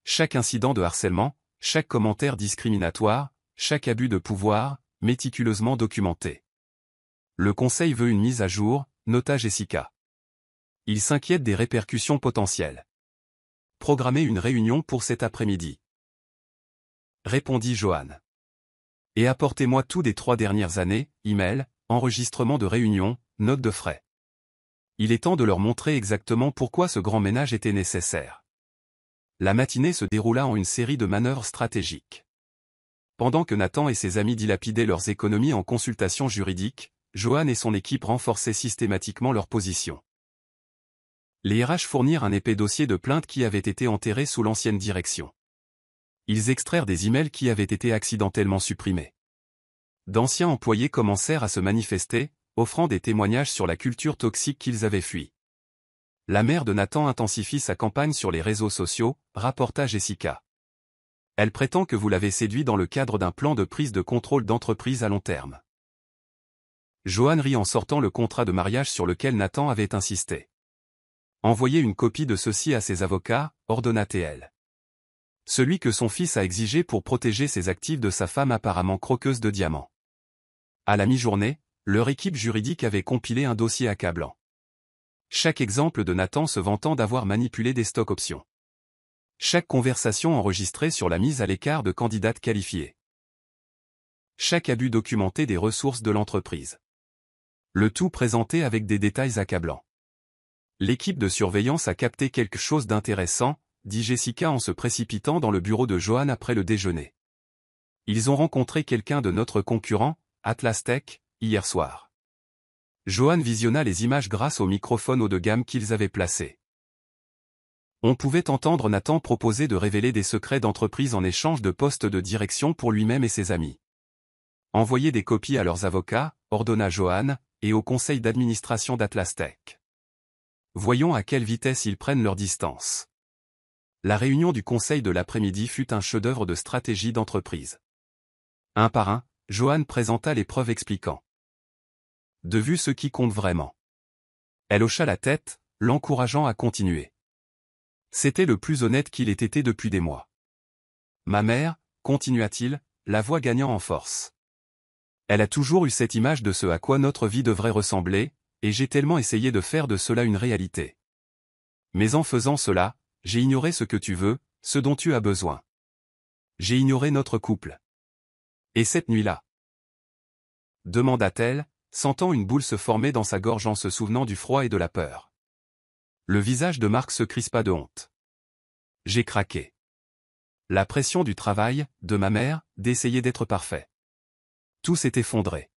Chaque incident de harcèlement, chaque commentaire discriminatoire, chaque abus de pouvoir, méticuleusement documenté. Le conseil veut une mise à jour, nota Jessica. Il s'inquiète des répercussions potentielles. Programmez une réunion pour cet après-midi. Répondit Joanne. Et apportez-moi tout des 3 dernières années, email, enregistrement de réunion, notes de frais. Il est temps de leur montrer exactement pourquoi ce grand ménage était nécessaire. La matinée se déroula en une série de manœuvres stratégiques. Pendant que Nathan et ses amis dilapidaient leurs économies en consultation juridique, Joanne et son équipe renforçaient systématiquement leur position. Les RH fournirent un épais dossier de plaintes qui avait été enterré sous l'ancienne direction. Ils extrairent des emails qui avaient été accidentellement supprimés. D'anciens employés commencèrent à se manifester, offrant des témoignages sur la culture toxique qu'ils avaient fui. La mère de Nathan intensifie sa campagne sur les réseaux sociaux, rapporta Jessica. Elle prétend que vous l'avez séduit dans le cadre d'un plan de prise de contrôle d'entreprise à long terme. Joanne rit en sortant le contrat de mariage sur lequel Nathan avait insisté. Envoyez une copie de ceci à ses avocats, ordonna-t-elle. Celui que son fils a exigé pour protéger ses actifs de sa femme apparemment croqueuse de diamants. À la mi-journée, leur équipe juridique avait compilé un dossier accablant. Chaque exemple de Nathan se vantant d'avoir manipulé des stock options. Chaque conversation enregistrée sur la mise à l'écart de candidates qualifiées. Chaque abus documenté des ressources de l'entreprise. Le tout présenté avec des détails accablants. L'équipe de surveillance a capté quelque chose d'intéressant, dit Jessica en se précipitant dans le bureau de Johan après le déjeuner. Ils ont rencontré quelqu'un de notre concurrent, Atlas Tech, hier soir. Johan visionna les images grâce au microphone haut de gamme qu'ils avaient placé. On pouvait entendre Nathan proposer de révéler des secrets d'entreprise en échange de postes de direction pour lui-même et ses amis. Envoyer des copies à leurs avocats, ordonna Johan, et au conseil d'administration d'Atlas Tech. Voyons à quelle vitesse ils prennent leur distance. La réunion du conseil de l'après-midi fut un chef-d'œuvre de stratégie d'entreprise. Un par un, Johan présenta les preuves expliquant de vue ce qui compte vraiment. Elle hocha la tête, l'encourageant à continuer. C'était le plus honnête qu'il ait été depuis des mois. Ma mère, continua-t-il, la voix gagnant en force. Elle a toujours eu cette image de ce à quoi notre vie devrait ressembler, et j'ai tellement essayé de faire de cela une réalité. Mais en faisant cela, j'ai ignoré ce que tu veux, ce dont tu as besoin. J'ai ignoré notre couple. Et cette nuit-là? Demanda-t-elle, sentant une boule se former dans sa gorge en se souvenant du froid et de la peur. Le visage de Marc se crispa de honte. J'ai craqué. La pression du travail, de ma mère, d'essayer d'être parfait. Tout s'est effondré.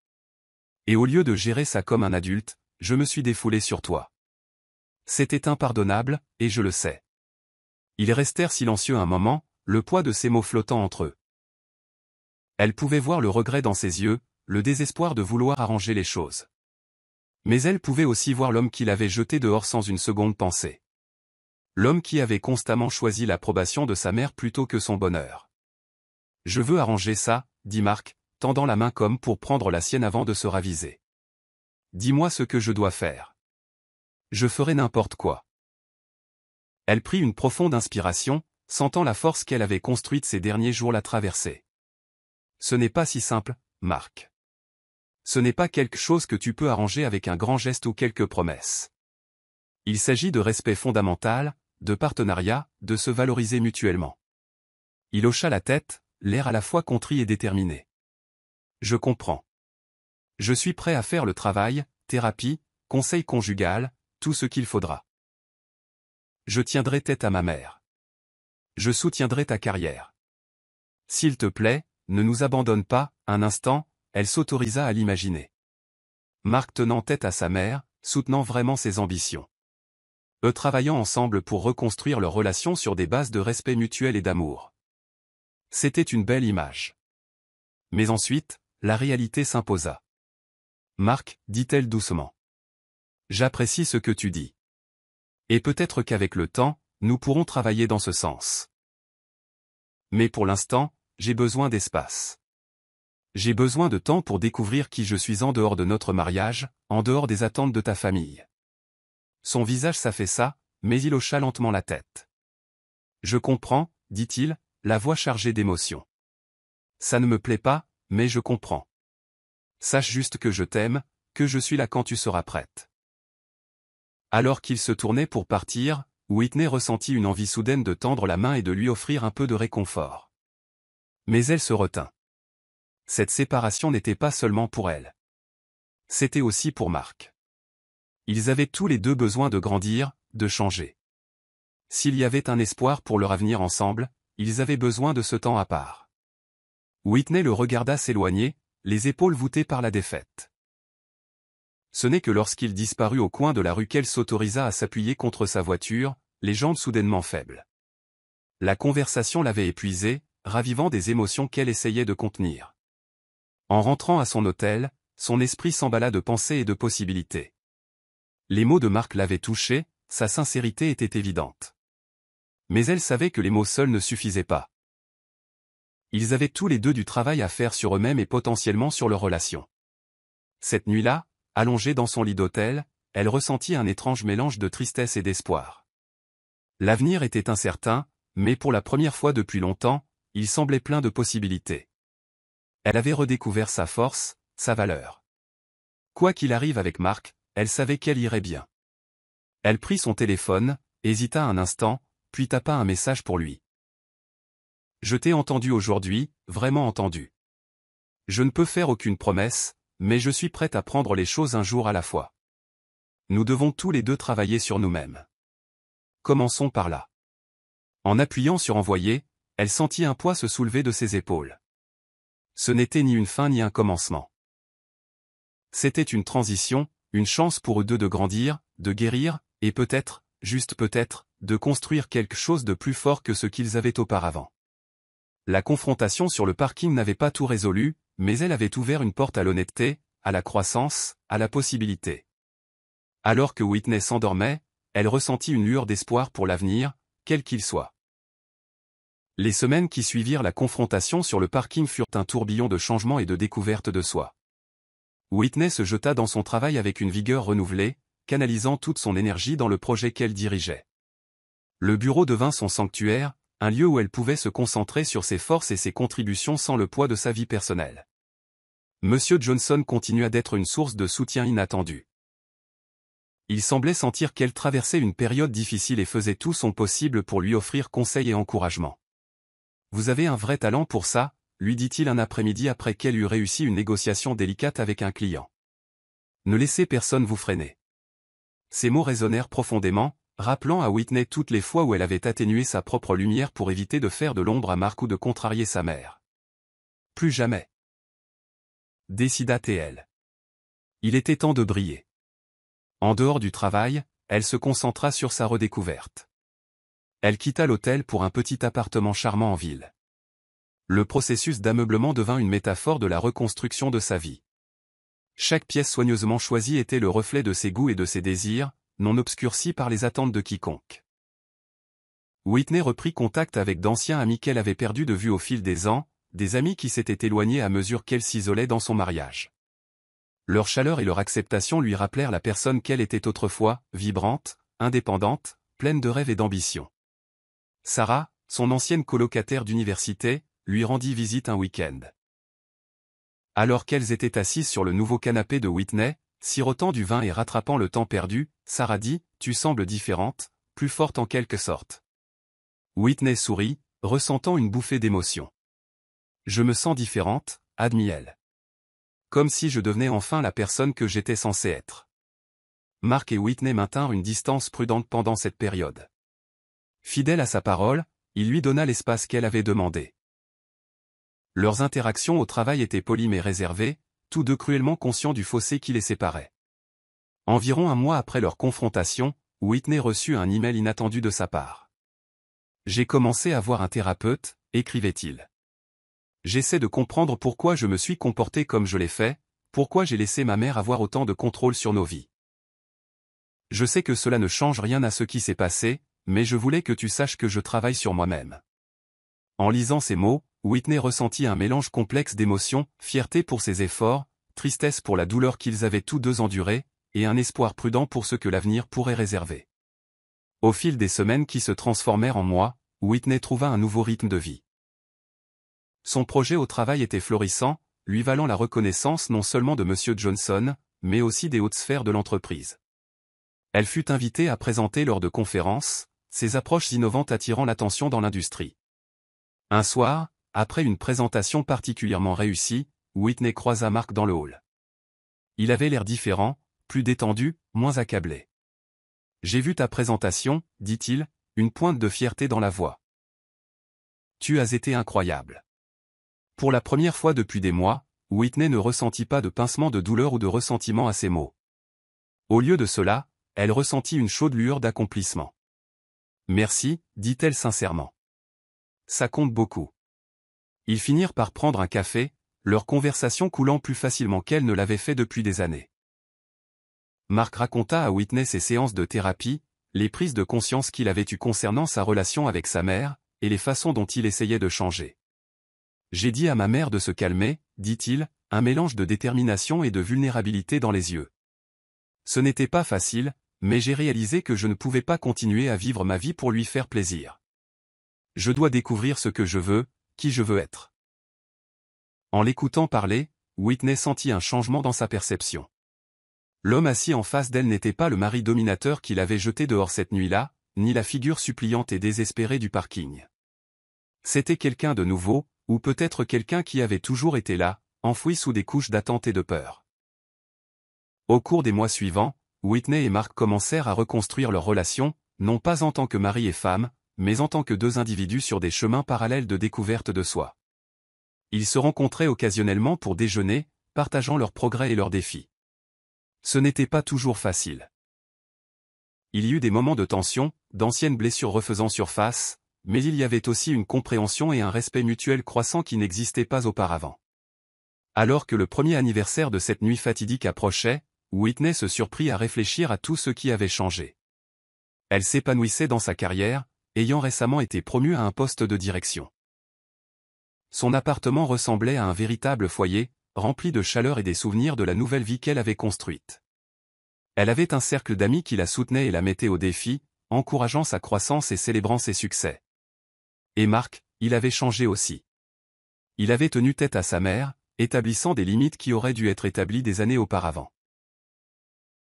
Et au lieu de gérer ça comme un adulte, je me suis défoulé sur toi. C'était impardonnable, et je le sais. Ils restèrent silencieux un moment, le poids de ces mots flottant entre eux. Elle pouvait voir le regret dans ses yeux, le désespoir de vouloir arranger les choses. Mais elle pouvait aussi voir l'homme qui l'avait jeté dehors sans une seconde pensée. L'homme qui avait constamment choisi l'approbation de sa mère plutôt que son bonheur. Je veux arranger ça, dit Marc, tendant la main comme pour prendre la sienne avant de se raviser. Dis-moi ce que je dois faire. Je ferai n'importe quoi. Elle prit une profonde inspiration, sentant la force qu'elle avait construite ces derniers jours la traverser. Ce n'est pas si simple, Marc. Ce n'est pas quelque chose que tu peux arranger avec un grand geste ou quelques promesses. Il s'agit de respect fondamental, de partenariat, de se valoriser mutuellement. Il hocha la tête, l'air à la fois contrit et déterminé. Je comprends. Je suis prêt à faire le travail, thérapie, conseil conjugal, tout ce qu'il faudra. Je tiendrai tête à ma mère. Je soutiendrai ta carrière. S'il te plaît, ne nous abandonne pas, un instant, elle s'autorisa à l'imaginer. Marc tenant tête à sa mère, soutenant vraiment ses ambitions. Eux travaillant ensemble pour reconstruire leur relation sur des bases de respect mutuel et d'amour. C'était une belle image. Mais ensuite, la réalité s'imposa. Marc, dit-elle doucement. J'apprécie ce que tu dis. Et peut-être qu'avec le temps, nous pourrons travailler dans ce sens. Mais pour l'instant, j'ai besoin d'espace. J'ai besoin de temps pour découvrir qui je suis en dehors de notre mariage, en dehors des attentes de ta famille. Son visage s'affaissa, mais il hocha lentement la tête. Je comprends, dit-il, la voix chargée d'émotion. Ça ne me plaît pas, mais je comprends. Sache juste que je t'aime, que je suis là quand tu seras prête. Alors qu'il se tournait pour partir, Whitney ressentit une envie soudaine de tendre la main et de lui offrir un peu de réconfort. Mais elle se retint. Cette séparation n'était pas seulement pour elle. C'était aussi pour Marc. Ils avaient tous les deux besoin de grandir, de changer. S'il y avait un espoir pour leur avenir ensemble, ils avaient besoin de ce temps à part. Whitney le regarda s'éloigner, les épaules voûtées par la défaite. Ce n'est que lorsqu'il disparut au coin de la rue qu'elle s'autorisa à s'appuyer contre sa voiture, les jambes soudainement faibles. La conversation l'avait épuisée, ravivant des émotions qu'elle essayait de contenir. En rentrant à son hôtel, son esprit s'emballa de pensées et de possibilités. Les mots de Marc l'avaient touchée, sa sincérité était évidente. Mais elle savait que les mots seuls ne suffisaient pas. Ils avaient tous les deux du travail à faire sur eux-mêmes et potentiellement sur leur relation. Cette nuit-là, allongée dans son lit d'hôtel, elle ressentit un étrange mélange de tristesse et d'espoir. L'avenir était incertain, mais pour la première fois depuis longtemps, il semblait plein de possibilités. Elle avait redécouvert sa force, sa valeur. Quoi qu'il arrive avec Marc, elle savait qu'elle irait bien. Elle prit son téléphone, hésita un instant, puis tapa un message pour lui. Je t'ai entendu aujourd'hui, vraiment entendu. Je ne peux faire aucune promesse, mais je suis prête à prendre les choses un jour à la fois. Nous devons tous les deux travailler sur nous-mêmes. Commençons par là. En appuyant sur envoyer, elle sentit un poids se soulever de ses épaules. Ce n'était ni une fin ni un commencement. C'était une transition, une chance pour eux deux de grandir, de guérir, et peut-être, juste peut-être, de construire quelque chose de plus fort que ce qu'ils avaient auparavant. La confrontation sur le parking n'avait pas tout résolu, mais elle avait ouvert une porte à l'honnêteté, à la croissance, à la possibilité. Alors que Whitney s'endormait, elle ressentit une lueur d'espoir pour l'avenir, quel qu'il soit. Les semaines qui suivirent la confrontation sur le parking furent un tourbillon de changements et de découverte de soi. Whitney se jeta dans son travail avec une vigueur renouvelée, canalisant toute son énergie dans le projet qu'elle dirigeait. Le bureau devint son sanctuaire, un lieu où elle pouvait se concentrer sur ses forces et ses contributions sans le poids de sa vie personnelle. Monsieur Johnson continua d'être une source de soutien inattendue. Il semblait sentir qu'elle traversait une période difficile et faisait tout son possible pour lui offrir conseil et encouragement. « Vous avez un vrai talent pour ça », lui dit-il un après-midi après qu'elle eut réussi une négociation délicate avec un client. « Ne laissez personne vous freiner. » Ces mots résonnèrent profondément, rappelant à Whitney toutes les fois où elle avait atténué sa propre lumière pour éviter de faire de l'ombre à Mark ou de contrarier sa mère. Plus jamais. Décida-t-elle. Il était temps de briller. En dehors du travail, elle se concentra sur sa redécouverte. Elle quitta l'hôtel pour un petit appartement charmant en ville. Le processus d'ameublement devint une métaphore de la reconstruction de sa vie. Chaque pièce soigneusement choisie était le reflet de ses goûts et de ses désirs, non obscurcis par les attentes de quiconque. Whitney reprit contact avec d'anciens amis qu'elle avait perdus de vue au fil des ans, des amis qui s'étaient éloignés à mesure qu'elle s'isolait dans son mariage. Leur chaleur et leur acceptation lui rappelèrent la personne qu'elle était autrefois, vibrante, indépendante, pleine de rêves et d'ambition. Sarah, son ancienne colocataire d'université, lui rendit visite un week-end. Alors qu'elles étaient assises sur le nouveau canapé de Whitney, sirotant du vin et rattrapant le temps perdu, Sarah dit « Tu sembles différente, plus forte en quelque sorte. » Whitney sourit, ressentant une bouffée d'émotion. « Je me sens différente », admit-elle. Comme si je devenais enfin la personne que j'étais censée être. Mark et Whitney maintinrent une distance prudente pendant cette période. Fidèle à sa parole, il lui donna l'espace qu'elle avait demandé. Leurs interactions au travail étaient polies mais réservées, tous deux cruellement conscients du fossé qui les séparait. Environ un mois après leur confrontation, Whitney reçut un email inattendu de sa part. « J'ai commencé à voir un thérapeute », écrivait-il. « J'essaie de comprendre pourquoi je me suis comporté comme je l'ai fait, pourquoi j'ai laissé ma mère avoir autant de contrôle sur nos vies. Je sais que cela ne change rien à ce qui s'est passé, mais je voulais que tu saches que je travaille sur moi-même. » En lisant ces mots, Whitney ressentit un mélange complexe d'émotions, fierté pour ses efforts, tristesse pour la douleur qu'ils avaient tous deux endurée, et un espoir prudent pour ce que l'avenir pourrait réserver. Au fil des semaines qui se transformèrent en mois, Whitney trouva un nouveau rythme de vie. Son projet au travail était florissant, lui valant la reconnaissance non seulement de Monsieur Johnson, mais aussi des hautes sphères de l'entreprise. Elle fut invitée à présenter lors de conférences, ses approches innovantes attirant l'attention dans l'industrie. Un soir, après une présentation particulièrement réussie, Whitney croisa Mark dans le hall. Il avait l'air différent, plus détendu, moins accablé. « J'ai vu ta présentation, dit-il, une pointe de fierté dans la voix. Tu as été incroyable. » Pour la première fois depuis des mois, Whitney ne ressentit pas de pincement de douleur ou de ressentiment à ces mots. Au lieu de cela, elle ressentit une chaude lueur d'accomplissement. « Merci, dit-elle sincèrement. Ça compte beaucoup. » Ils finirent par prendre un café, leur conversation coulant plus facilement qu'elle ne l'avait fait depuis des années. Mark raconta à Whitney ses séances de thérapie, les prises de conscience qu'il avait eues concernant sa relation avec sa mère, et les façons dont il essayait de changer. « J'ai dit à ma mère de se calmer, dit-il, un mélange de détermination et de vulnérabilité dans les yeux. Ce n'était pas facile, mais j'ai réalisé que je ne pouvais pas continuer à vivre ma vie pour lui faire plaisir. Je dois découvrir ce que je veux, qui je veux être. » En l'écoutant parler, Whitney sentit un changement dans sa perception. L'homme assis en face d'elle n'était pas le mari dominateur qui l'avait jeté dehors cette nuit-là, ni la figure suppliante et désespérée du parking. C'était quelqu'un de nouveau, ou peut-être quelqu'un qui avait toujours été là, enfoui sous des couches d'attente et de peur. Au cours des mois suivants, Whitney et Mark commencèrent à reconstruire leur relation, non pas en tant que mari et femme, mais en tant que deux individus sur des chemins parallèles de découverte de soi. Ils se rencontraient occasionnellement pour déjeuner, partageant leurs progrès et leurs défis. Ce n'était pas toujours facile. Il y eut des moments de tension, d'anciennes blessures refaisant surface, mais il y avait aussi une compréhension et un respect mutuel croissant qui n'existaient pas auparavant. Alors que le premier anniversaire de cette nuit fatidique approchait, Whitney se surprit à réfléchir à tout ce qui avait changé. Elle s'épanouissait dans sa carrière, ayant récemment été promue à un poste de direction. Son appartement ressemblait à un véritable foyer, rempli de chaleur et des souvenirs de la nouvelle vie qu'elle avait construite. Elle avait un cercle d'amis qui la soutenaient et la mettaient au défi, encourageant sa croissance et célébrant ses succès. Et Mark, il avait changé aussi. Il avait tenu tête à sa mère, établissant des limites qui auraient dû être établies des années auparavant.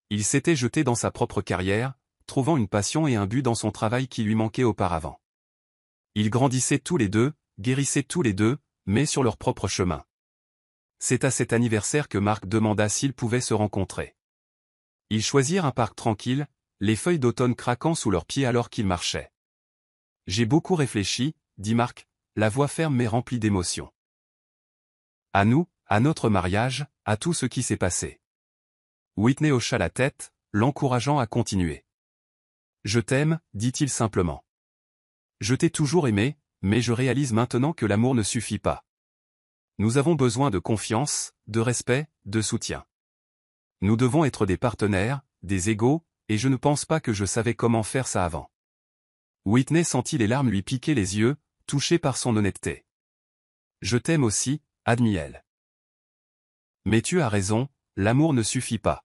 Il s'était jeté dans sa propre carrière, trouvant une passion et un but dans son travail qui lui manquait auparavant. Ils grandissaient tous les deux, guérissaient tous les deux, mais sur leur propre chemin. C'est à cet anniversaire que Mark demanda s'ils pouvaient se rencontrer. Ils choisirent un parc tranquille, les feuilles d'automne craquant sous leurs pieds alors qu'ils marchaient. « J'ai beaucoup réfléchi, » dit Mark, la voix ferme mais remplie d'émotion. « À nous, à notre mariage, à tout ce qui s'est passé. » Whitney hocha la tête, l'encourageant à continuer. « Je t'aime, » dit-il simplement. « Je t'ai toujours aimé, mais je réalise maintenant que l'amour ne suffit pas. Nous avons besoin de confiance, de respect, de soutien. Nous devons être des partenaires, des égaux, et je ne pense pas que je savais comment faire ça avant. » Whitney sentit les larmes lui piquer les yeux, touchée par son honnêteté. « Je t'aime aussi, » admit-elle. « Mais tu as raison, l'amour ne suffit pas.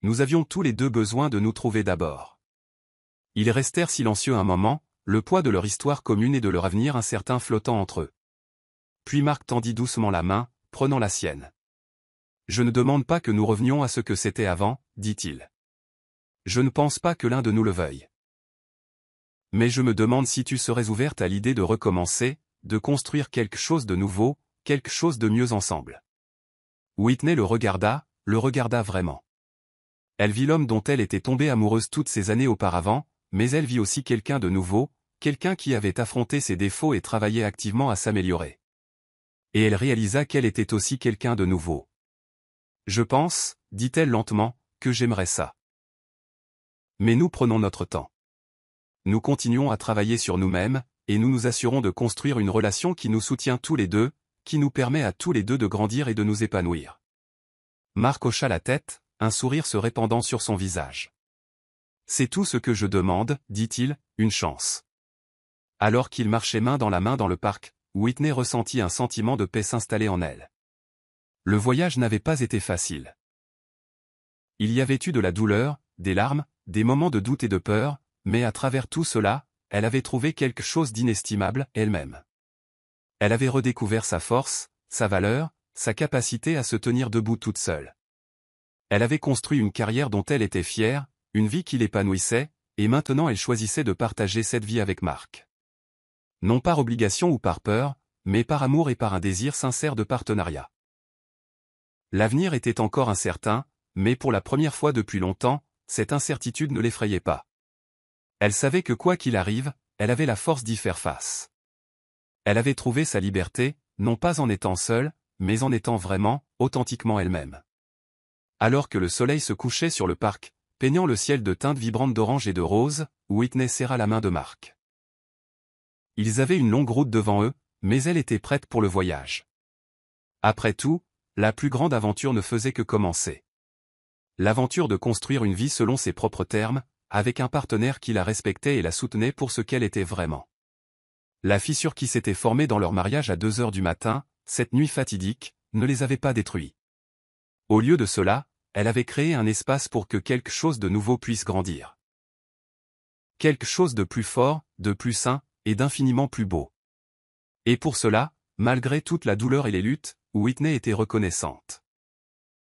Nous avions tous les deux besoin de nous trouver d'abord. » Ils restèrent silencieux un moment, le poids de leur histoire commune et de leur avenir incertain flottant entre eux. Puis Mark tendit doucement la main, prenant la sienne. « Je ne demande pas que nous revenions à ce que c'était avant, » dit-il. « Je ne pense pas que l'un de nous le veuille. Mais je me demande si tu serais ouverte à l'idée de recommencer, de construire quelque chose de nouveau, quelque chose de mieux ensemble. » Whitney le regarda vraiment. Elle vit l'homme dont elle était tombée amoureuse toutes ces années auparavant, mais elle vit aussi quelqu'un de nouveau, quelqu'un qui avait affronté ses défauts et travaillé activement à s'améliorer. Et elle réalisa qu'elle était aussi quelqu'un de nouveau. « Je pense, » dit-elle lentement, « que j'aimerais ça. Mais nous prenons notre temps. Nous continuons à travailler sur nous-mêmes, et nous nous assurons de construire une relation qui nous soutient tous les deux, qui nous permet à tous les deux de grandir et de nous épanouir. » Mark hocha la tête, un sourire se répandant sur son visage. « C'est tout ce que je demande, » dit-il, « une chance. » Alors qu'ils marchaient main dans le parc, Whitney ressentit un sentiment de paix s'installer en elle. Le voyage n'avait pas été facile. Il y avait eu de la douleur, des larmes, des moments de doute et de peur, mais à travers tout cela, elle avait trouvé quelque chose d'inestimable, elle-même. Elle avait redécouvert sa force, sa valeur, sa capacité à se tenir debout toute seule. Elle avait construit une carrière dont elle était fière, une vie qui l'épanouissait, et maintenant elle choisissait de partager cette vie avec Mark. Non par obligation ou par peur, mais par amour et par un désir sincère de partenariat. L'avenir était encore incertain, mais pour la première fois depuis longtemps, cette incertitude ne l'effrayait pas. Elle savait que quoi qu'il arrive, elle avait la force d'y faire face. Elle avait trouvé sa liberté, non pas en étant seule, mais en étant vraiment, authentiquement elle-même. Alors que le soleil se couchait sur le parc, peignant le ciel de teintes vibrantes d'orange et de rose, Whitney serra la main de Mark. Ils avaient une longue route devant eux, mais elle était prête pour le voyage. Après tout, la plus grande aventure ne faisait que commencer. L'aventure de construire une vie selon ses propres termes, avec un partenaire qui la respectait et la soutenait pour ce qu'elle était vraiment. La fissure qui s'était formée dans leur mariage à 2 heures du matin, cette nuit fatidique, ne les avait pas détruits. Au lieu de cela, elle avait créé un espace pour que quelque chose de nouveau puisse grandir. Quelque chose de plus fort, de plus sain, et d'infiniment plus beau. Et pour cela, malgré toute la douleur et les luttes, Whitney était reconnaissante.